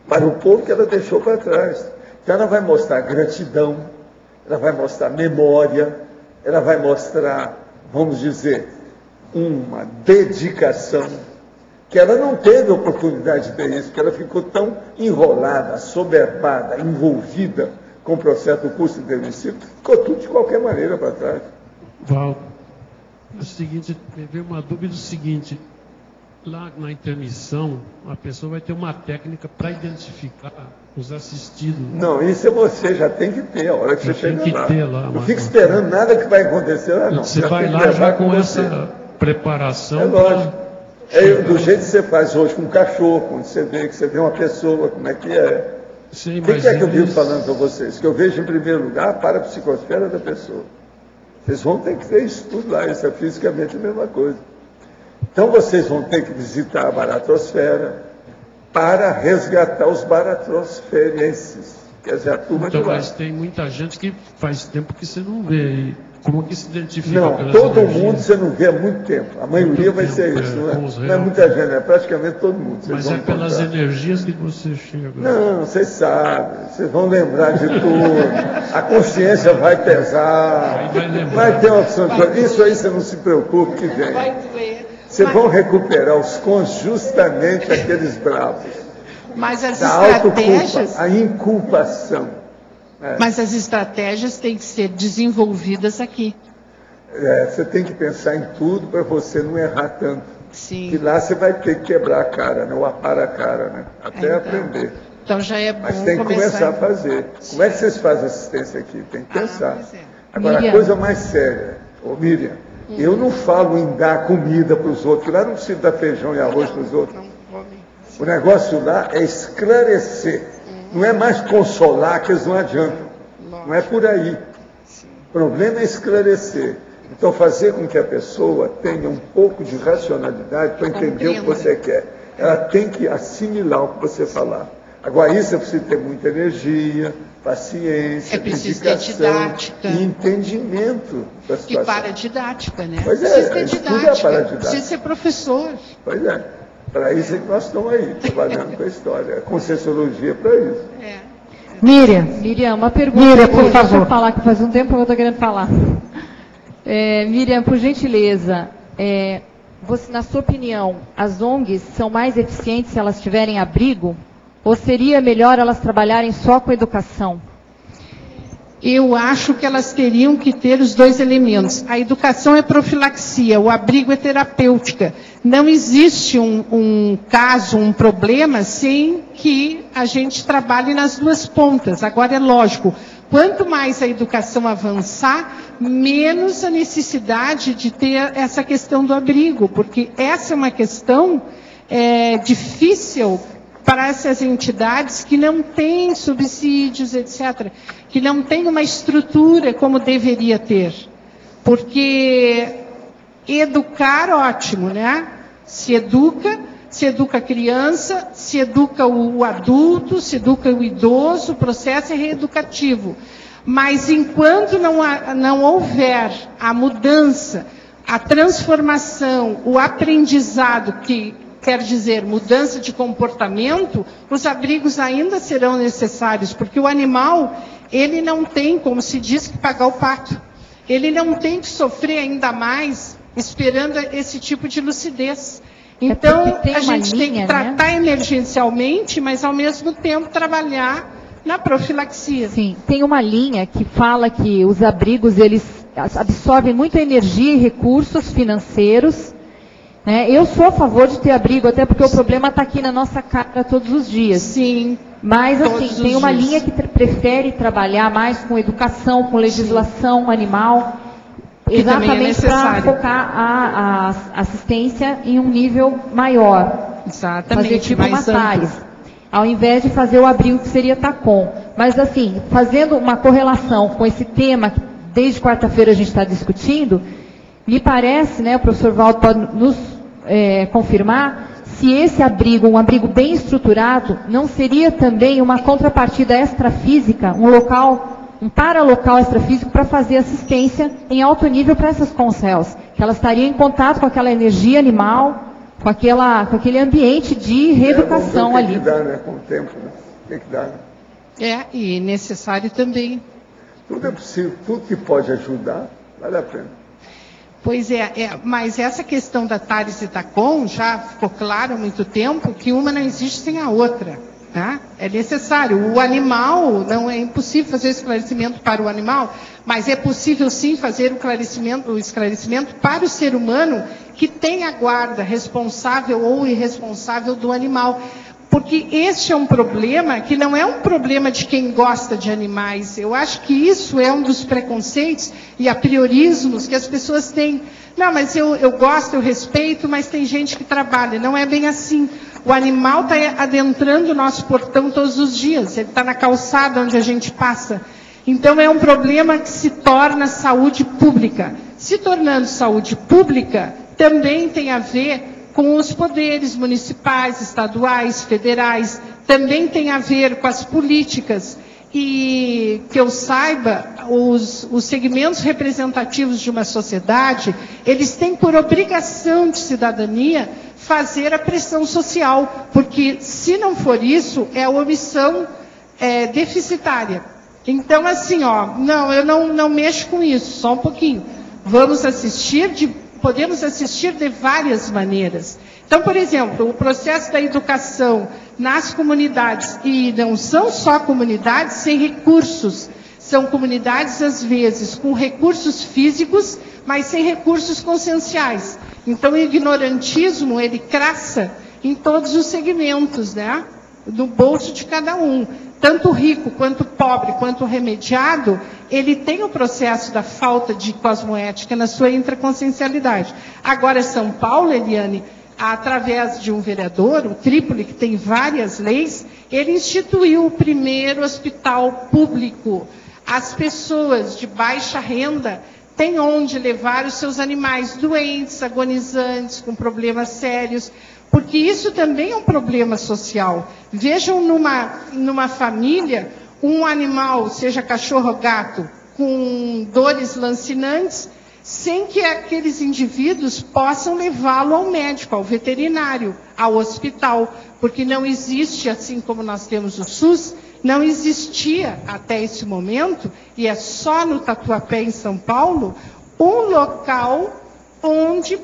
para o povo que ela deixou para trás. Então, ela vai mostrar gratidão, ela vai mostrar memória, ela vai mostrar, vamos dizer, uma dedicação, que ela não teve oportunidade de ter isso, porque ela ficou tão enrolada, assoberbada, envolvida com o processo do curso intermissivo, ficou tudo de qualquer maneira para trás. Valdo, é o seguinte, me veio uma dúvida seguinte. Lá na intermissão, a pessoa vai ter uma técnica para identificar os assistidos. Não, isso você já tem que ter, a hora que você chega lá. Não fica esperando nada que vai acontecer lá, não. Você vai lá já com essa preparação. É lógico. Do jeito que você faz hoje com um cachorro, quando você vê uma pessoa, como é que é. Sim, o que é que eu vivo falando para vocês? Que eu vejo, em primeiro lugar, a parapsicosfera da pessoa. Vocês vão ter que ter isso tudo lá, isso é fisicamente a mesma coisa. Então, vocês vão ter que visitar a baratrosfera para resgatar os baratrosferenses, quer dizer, a turma de lá. Mas tem muita gente que faz tempo que você não vê. E como que se identifica? Não, todo mundo você não vê há muito tempo. A maioria vai ser isso, não é muita gente, é praticamente todo mundo. Mas é pelas energias que você chega. Não, vocês sabem, vocês vão lembrar de tudo. A consciência vai pesar, vai ter uma opção de coisa. Isso aí você não se preocupe que vem. Vocês vão recuperar os cons, justamente aqueles bravos. Mas as estratégias... A inculpação. Mas as estratégias têm que ser desenvolvidas aqui. Você tem que pensar em tudo para você não errar tanto. Sim. E lá você vai ter que quebrar a cara, né? Ou apar a cara, né? Até aprender. Então já é bom. Mas tem que começar a fazer. Como é que vocês fazem assistência aqui? Tem que pensar. Agora, a coisa mais séria, Miriam, eu não falo em dar comida para os outros, lá não preciso dar feijão e arroz para os outros. O negócio lá é esclarecer, não é mais consolar, que eles não adiantam. Não é por aí. O problema é esclarecer. Então, fazer com que a pessoa tenha um pouco de racionalidade para entender o que você quer. Ela tem que assimilar o que você falar. Agora, isso é preciso ter muita energia, paciência, dedicação e entendimento da situação. E paradidática, né? Pois precisa ter didática, precisa ser professor. Pois é. Para isso é que nós estamos aí, trabalhando com a história. A Conscienciologia é para isso. Miriam, uma pergunta. Miriam, por favor. Deixa eu falar, que faz um tempo que eu estou querendo falar. Miriam, por gentileza, você, na sua opinião, as ONGs são mais eficientes se elas tiverem abrigo? Ou seria melhor elas trabalharem só com educação? Eu acho que elas teriam que ter os dois elementos. A educação é profilaxia, o abrigo é terapêutica. Não existe um caso, um problema, sem que a gente trabalhe nas duas pontas. Agora, é lógico, quanto mais a educação avançar, menos a necessidade de ter essa questão do abrigo, porque essa é uma questão difícil para essas entidades que não têm subsídios, etc., que não têm uma estrutura como deveria ter. Porque educar, ótimo, né? Se educa a criança, se educa o adulto, se educa o idoso, o processo é reeducativo. Mas enquanto não houver a mudança, a transformação, o aprendizado, que quer dizer mudança de comportamento, os abrigos ainda serão necessários, porque o animal, ele não tem, como se diz, que pagar o pato. Ele não tem que sofrer ainda mais esperando esse tipo de lucidez. Então, a gente tem que tratar emergencialmente, mas ao mesmo tempo trabalhar na profilaxia. Sim, tem uma linha que fala que os abrigos, eles absorvem muita energia e recursos financeiros. Eu sou a favor de ter abrigo, até porque o problema está aqui na nossa cara todos os dias. Sim. Mas, assim, tem uma linha que prefere trabalhar mais com educação, com legislação animal, exatamente para focar a assistência em um nível maior. Exatamente. Fazer tipo uma TARES. ao invés de fazer o abrigo que seria TACOM. Mas, assim, fazendo uma correlação com esse tema que desde quarta-feira a gente está discutindo, me parece, né, o professor Valdo pode nos confirmar, se esse abrigo, um abrigo bem estruturado, não seria também uma contrapartida extrafísica, um local, um paralocal extrafísico para fazer assistência em alto nível para essas conselhos, que elas estariam em contato com aquela energia animal, com aquele ambiente de reeducação ali. Tem que dar, né, com o tempo, né? Tem que dar, né? E necessário também. Tudo é possível, tudo que pode ajudar, vale a pena. Pois mas essa questão da TARES e TACOM já ficou claro há muito tempo que uma não existe sem a outra. Tá? É necessário. O animal, não é impossível fazer esclarecimento para o animal, mas é possível sim fazer o esclarecimento para o ser humano que tem a guarda responsável ou irresponsável do animal. Porque este é um problema que não é um problema de quem gosta de animais. Eu acho que isso é um dos preconceitos e apriorismos que as pessoas têm. Não, mas eu gosto, eu respeito, mas tem gente que trabalha. Não é bem assim. O animal está adentrando o nosso portão todos os dias. Ele está na calçada onde a gente passa. Então é um problema que se torna saúde pública. Se tornando saúde pública, também tem a ver com os poderes municipais, estaduais, federais, também tem a ver com as políticas. E que eu saiba, os segmentos representativos de uma sociedade, eles têm por obrigação de cidadania fazer a pressão social, porque se não for isso, é a omissão deficitária. Então, assim, não, eu não mexo com isso, só um pouquinho. Podemos assistir de várias maneiras. Então, por exemplo, o processo da educação nas comunidades, e não são só comunidades sem recursos, são comunidades, às vezes, com recursos físicos, mas sem recursos conscienciais. Então, o ignorantismo, ele cresce em todos os segmentos, né? No bolso de cada um. Tanto rico, quanto pobre, quanto remediado, ele tem o processo da falta de cosmoética na sua intraconsciencialidade. Agora, São Paulo, Eliane, através de um vereador, o Trípoli, que tem várias leis, ele instituiu o primeiro hospital público. As pessoas de baixa renda têm onde levar os seus animais doentes, agonizantes, com problemas sérios, porque isso também é um problema social. Vejam numa família, um animal, seja cachorro ou gato, com dores lancinantes, sem que aqueles indivíduos possam levá-lo ao médico, ao veterinário, ao hospital, porque não existe, assim como nós temos o SUS, não existia até esse momento, e é só no Tatuapé, em São Paulo, um local onde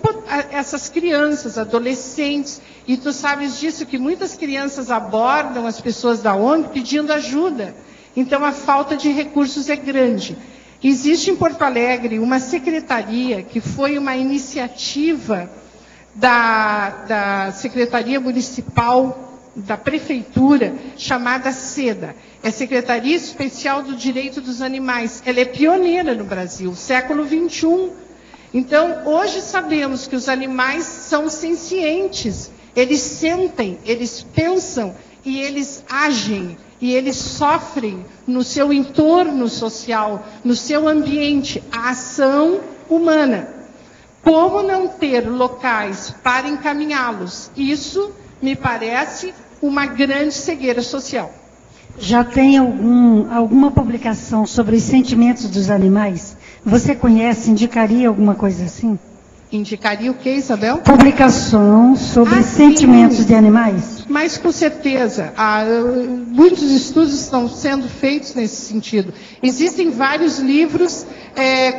essas crianças, adolescentes, e tu sabes disso, que muitas crianças abordam as pessoas da ONG pedindo ajuda. Então, a falta de recursos é grande. Existe em Porto Alegre uma secretaria, que foi uma iniciativa da Secretaria Municipal da Prefeitura, chamada SEDA. É Secretaria Especial do Direito dos Animais. Ela é pioneira no Brasil, século XXI. Então, hoje sabemos que os animais são sencientes, eles sentem, eles pensam e eles agem, e eles sofrem no seu entorno social, no seu ambiente, a ação humana. Como não ter locais para encaminhá-los? Isso me parece uma grande cegueira social. Já tem alguma publicação sobre os sentimentos dos animais? Você conhece, indicaria alguma coisa assim? Indicaria o quê, Isabel? Publicação sobre sentimentos de animais? Mas com certeza, muitos estudos estão sendo feitos nesse sentido. Existem vários livros,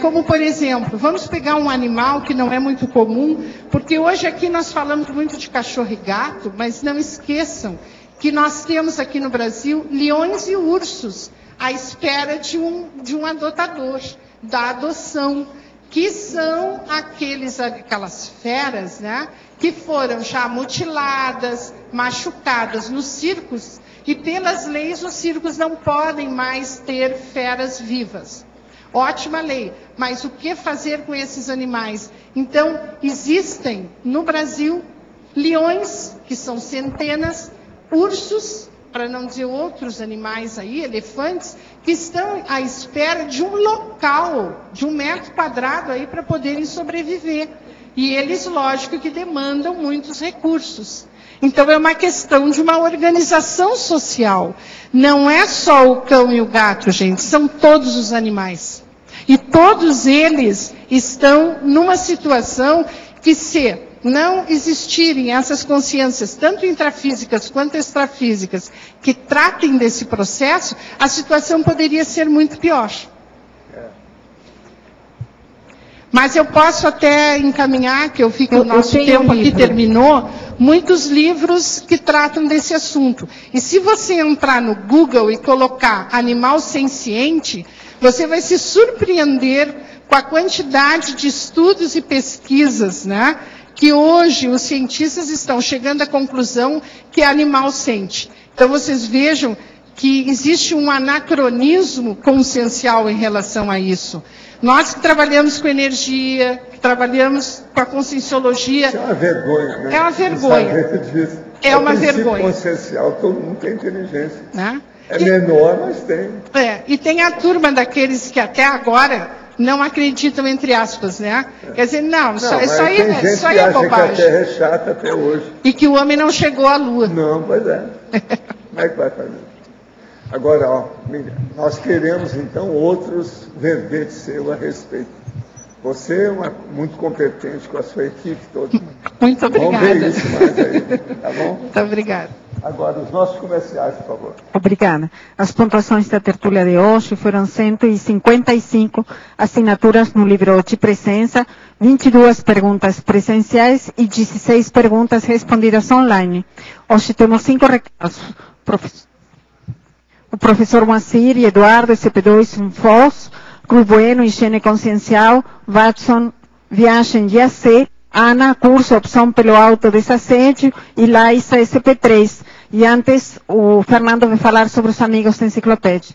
como por exemplo, vamos pegar um animal que não é muito comum, porque hoje aqui nós falamos muito de cachorro e gato, mas não esqueçam que nós temos aqui no Brasil leões e ursos à espera de um adotador, da adoção, que são aquelas feras, né, que foram já mutiladas, machucadas nos circos, e pelas leis os circos não podem mais ter feras vivas. Ótima lei, mas o que fazer com esses animais? Então, existem no Brasil leões, que são centenas, ursos para não dizer outros animais aí, elefantes, que estão à espera de um local, de 1 metro quadrado aí para poderem sobreviver. E eles, lógico, que demandam muitos recursos. Então, é uma questão de uma organização social. Não é só o cão e o gato, gente, são todos os animais. E todos eles estão numa situação que, se não existirem essas consciências, tanto intrafísicas quanto extrafísicas, que tratem desse processo, a situação poderia ser muito pior. Mas eu posso até encaminhar, que eu vi que o nosso tempo aqui terminou, muitos livros que tratam desse assunto. E se você entrar no Google e colocar animal senciente, você vai se surpreender com a quantidade de estudos e pesquisas, né, que hoje os cientistas estão chegando à conclusão que animal sente. Então vocês vejam que existe um anacronismo consciencial em relação a isso. Nós que trabalhamos com energia, que trabalhamos com a conscienciologia... Isso é uma vergonha, né? É uma vergonha. É uma vergonha. Consciencial, todo mundo tem inteligência. Né? É menor, mas tem. E tem a turma daqueles que até agora não acreditam, entre aspas, né? Quer dizer, isso aí é bobagem. Que a Terra é chata até hoje. E que o homem não chegou à Lua. Não, pois é. Como é que vai fazer? Agora, nós queremos, então, outros verbetes seu a respeito. Você é muito competente com a sua equipe toda. Muito obrigada. Vamos ver isso mais aí, tá bom? Muito obrigada. Agora, os nossos comerciais, por favor. Obrigada. As pontuações da tertúlia de hoje foram 155 assinaturas no livro de presença, 22 perguntas presenciais e 16 perguntas respondidas online. Hoje temos 5 recados. O professor Moacir e Eduardo, SCP-2 Foz, Cruz Bueno, Higiene Consciencial, Watson, Viagem IAC, Ana, curso Opção pelo Autodesassédio e Laísa, SCP-3. E antes, o Fernando vai falar sobre os amigos da enciclopédia.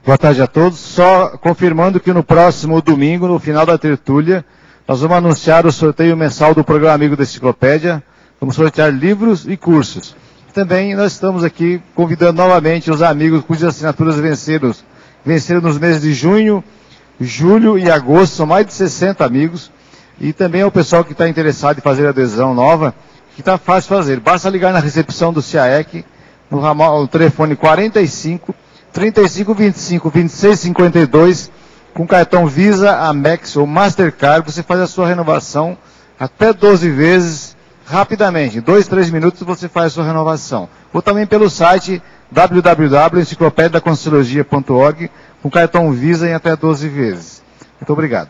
Boa tarde a todos. Só confirmando que no próximo domingo, no final da tertúlia, nós vamos anunciar o sorteio mensal do programa Amigo da Enciclopédia. Vamos sortear livros e cursos. Também nós estamos aqui convidando novamente os amigos cujas assinaturas venceram nos meses de junho, julho e agosto. São mais de 60 amigos. E também ao pessoal que está interessado em fazer adesão nova, que está fácil fazer. Basta ligar na recepção do CIAEC, no telefone 45 35 25 26 52, com cartão Visa, Amex ou Mastercard. Você faz a sua renovação até 12 vezes, rapidamente. Em 2, 3 minutos você faz a sua renovação. Ou também pelo site www.enciclopediadaconscienciologia.org, com cartão Visa em até 12 vezes. Muito obrigado.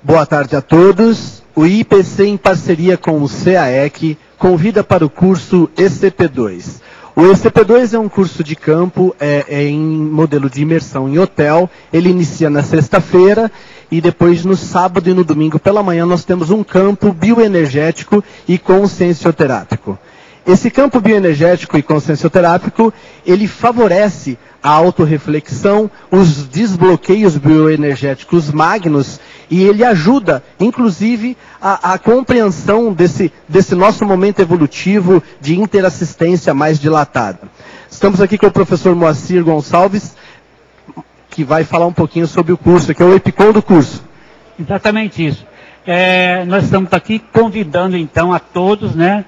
Boa tarde a todos. O IPC, em parceria com o CAEC, convida para o curso ECP2. O ECP2 é um curso de campo, em modelo de imersão em hotel. Ele inicia na sexta-feira e depois no sábado e no domingo pela manhã nós temos um campo bioenergético e consciencioterápico. Esse campo bioenergético e consciencioterápico, ele favorece a autorreflexão, os desbloqueios bioenergéticos magnos, e ele ajuda, inclusive, a compreensão desse nosso momento evolutivo de interassistência mais dilatada. Estamos aqui com o professor Moacir Gonçalves, que vai falar um pouquinho sobre o curso, que é o EPICOM do curso. Exatamente isso. Nós estamos aqui convidando, então, a todos, né,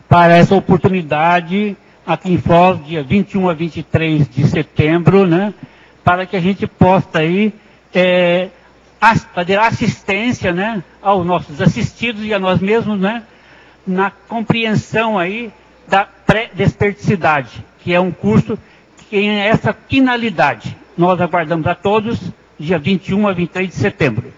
para essa oportunidade aqui em Foz, dia 21 a 23 de setembro, né, para que a gente possa aí fazer assistência, né, aos nossos assistidos e a nós mesmos, né, na compreensão aí da pré-desperticidade, que é um curso que tem essa finalidade. Nós aguardamos a todos, dia 21 a 23 de setembro.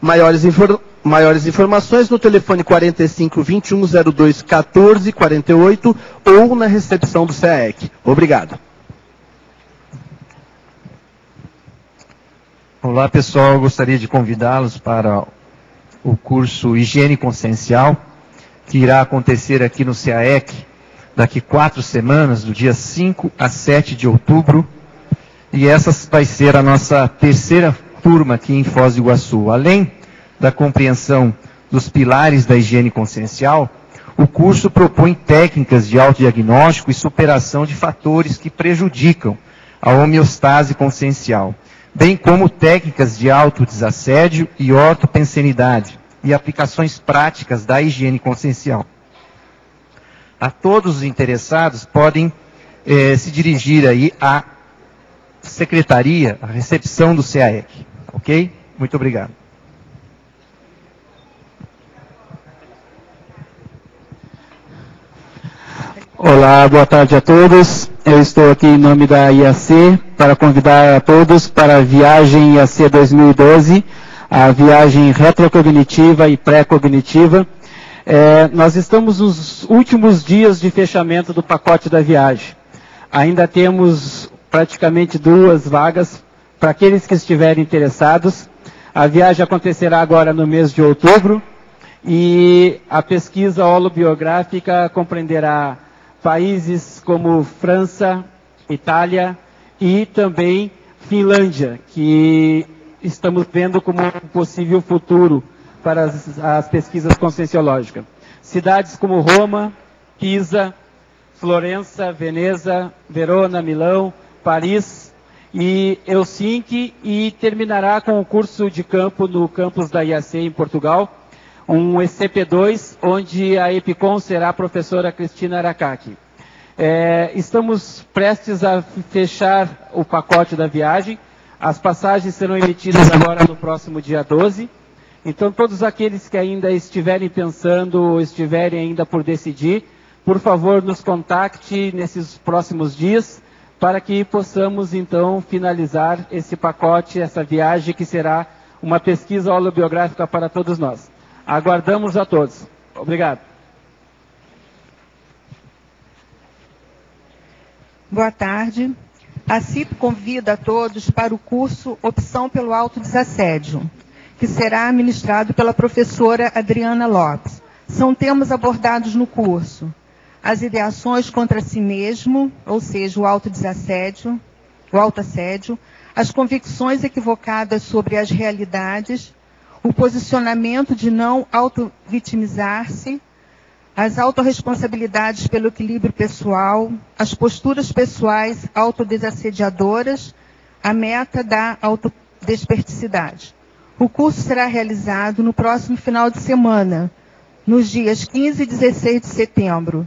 Maiores informações no telefone 45 21 02 14 48 ou na recepção do CAEC. Obrigado. Olá pessoal, eu gostaria de convidá-los para o curso Higiene Consciencial, que irá acontecer aqui no CAEC daqui 4 semanas, do dia 5 a 7 de outubro. E essa vai ser a nossa terceira turma aqui em Foz do Iguaçu. Além da compreensão dos pilares da higiene consciencial, o curso propõe técnicas de autodiagnóstico e superação de fatores que prejudicam a homeostase consciencial, bem como técnicas de autodesassédio e ortopensenidade e aplicações práticas da higiene consciencial. A todos os interessados podem se dirigir aí à secretaria, à recepção do CAEC. Ok? Muito obrigado. Olá, boa tarde a todos. Eu estou aqui em nome da IAC para convidar a todos para a viagem IAC 2012, a viagem retrocognitiva e pré-cognitiva. Nós estamos nos últimos dias de fechamento do pacote da viagem. Ainda temos praticamente 2 vagas para aqueles que estiverem interessados. A viagem acontecerá agora no mês de outubro e a pesquisa holobiográfica compreenderá países como França, Itália e também Finlândia, que estamos vendo como um possível futuro para as pesquisas conscienciológicas. Cidades como Roma, Pisa, Florença, Veneza, Verona, Milão, Paris e Helsinki, e terminará com o curso de campo no campus da IAC em Portugal, um SCP-2, onde a EPICOM será a professora Cristina Aracaki. Estamos prestes a fechar o pacote da viagem. As passagens serão emitidas agora no próximo dia 12. Então, todos aqueles que ainda estiverem pensando ou estiverem ainda por decidir, por favor, nos contacte nesses próximos dias para que possamos, então, finalizar esse pacote, essa viagem que será uma pesquisa holobiográfica para todos nós. Aguardamos a todos. Obrigado. Boa tarde. A CIP convida a todos para o curso Opção pelo Autodesassédio, que será ministrado pela professora Adriana Lopes. São temas abordados no curso: as ideações contra si mesmo, ou seja, o autodesassédio, o autoassédio, as convicções equivocadas sobre as realidades, o posicionamento de não auto-vitimizar-se, as autorresponsabilidades pelo equilíbrio pessoal, as posturas pessoais autodesassediadoras, a meta da autodesperticidade. O curso será realizado no próximo final de semana, nos dias 15 e 16 de setembro.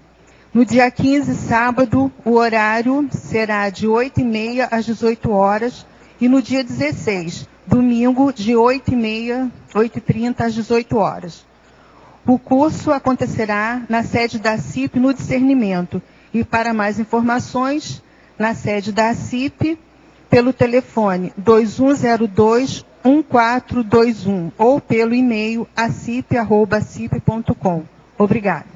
No dia 15, sábado, o horário será de 8h30 às 18 horas, e no dia 16, domingo, de 8h30 às 18 horas. O curso acontecerá na sede da CIP no Discernimento, e para mais informações, na sede da CIP, pelo telefone 2102-1421 ou pelo e-mail acip@cip.com. Obrigada.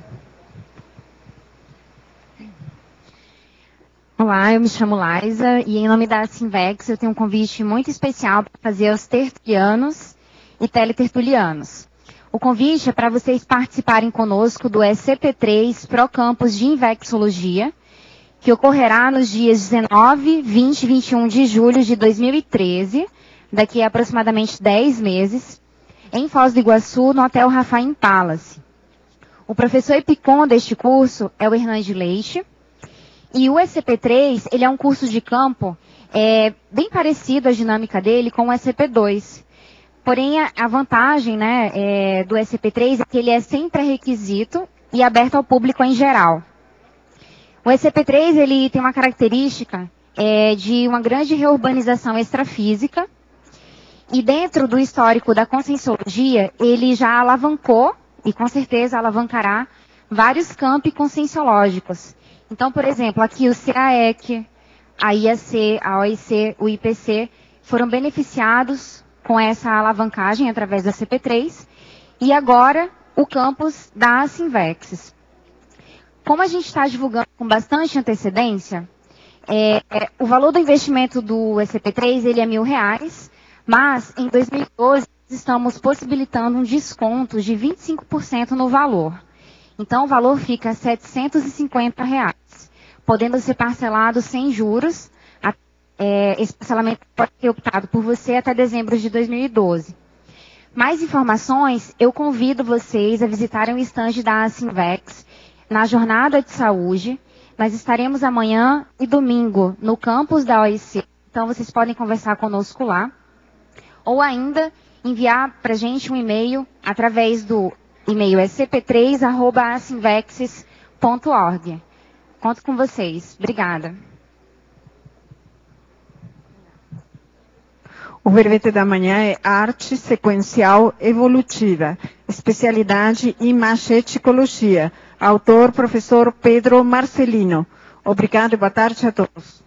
Olá, eu me chamo Laisa e em nome da Sinvex eu tenho um convite muito especial para fazer aos tertulianos e teletertulianos. O convite é para vocês participarem conosco do SCP-3 Pro Campus de Invexologia, que ocorrerá nos dias 19, 20 e 21 de julho de 2013, daqui a aproximadamente 10 meses, em Foz do Iguaçu, no Hotel Rafaim Palace. O professor EPICOM deste curso é o Hernande Leite, e o SCP-3, ele é um curso de campo bem parecido a dinâmica dele com o SCP-2. Porém, a vantagem do SCP-3 é que ele é sem pré-requisito e aberto ao público em geral. O SCP-3 ele tem uma característica de uma grande reurbanização extrafísica, e dentro do histórico da conscienciologia, ele já alavancou, e com certeza alavancará, vários campi conscienciológicos. Então, por exemplo, aqui o CAEC, a IAC, a OIC, o IPC, foram beneficiados com essa alavancagem através da CP3, e agora o campus da Sinvex. Como a gente está divulgando com bastante antecedência, o valor do investimento do SCP-3 ele é R$1.000, mas em 2012 estamos possibilitando um desconto de 25% no valor. Então o valor fica R$750, podendo ser parcelado sem juros. Esse parcelamento pode ser optado por você até dezembro de 2012. Mais informações, eu convido vocês a visitarem o estande da Sinvex na Jornada de Saúde. Nós estaremos amanhã e domingo no campus da OIC, então vocês podem conversar conosco lá. Ou ainda enviar para a gente um e-mail através do e-mail scp3@asinvexes.org. Conto com vocês. Obrigada. O verbete da manhã é Arte Sequencial Evolutiva, especialidade Imageticologia. Autor, professor Pedro Marcelino. Obrigado e boa tarde a todos.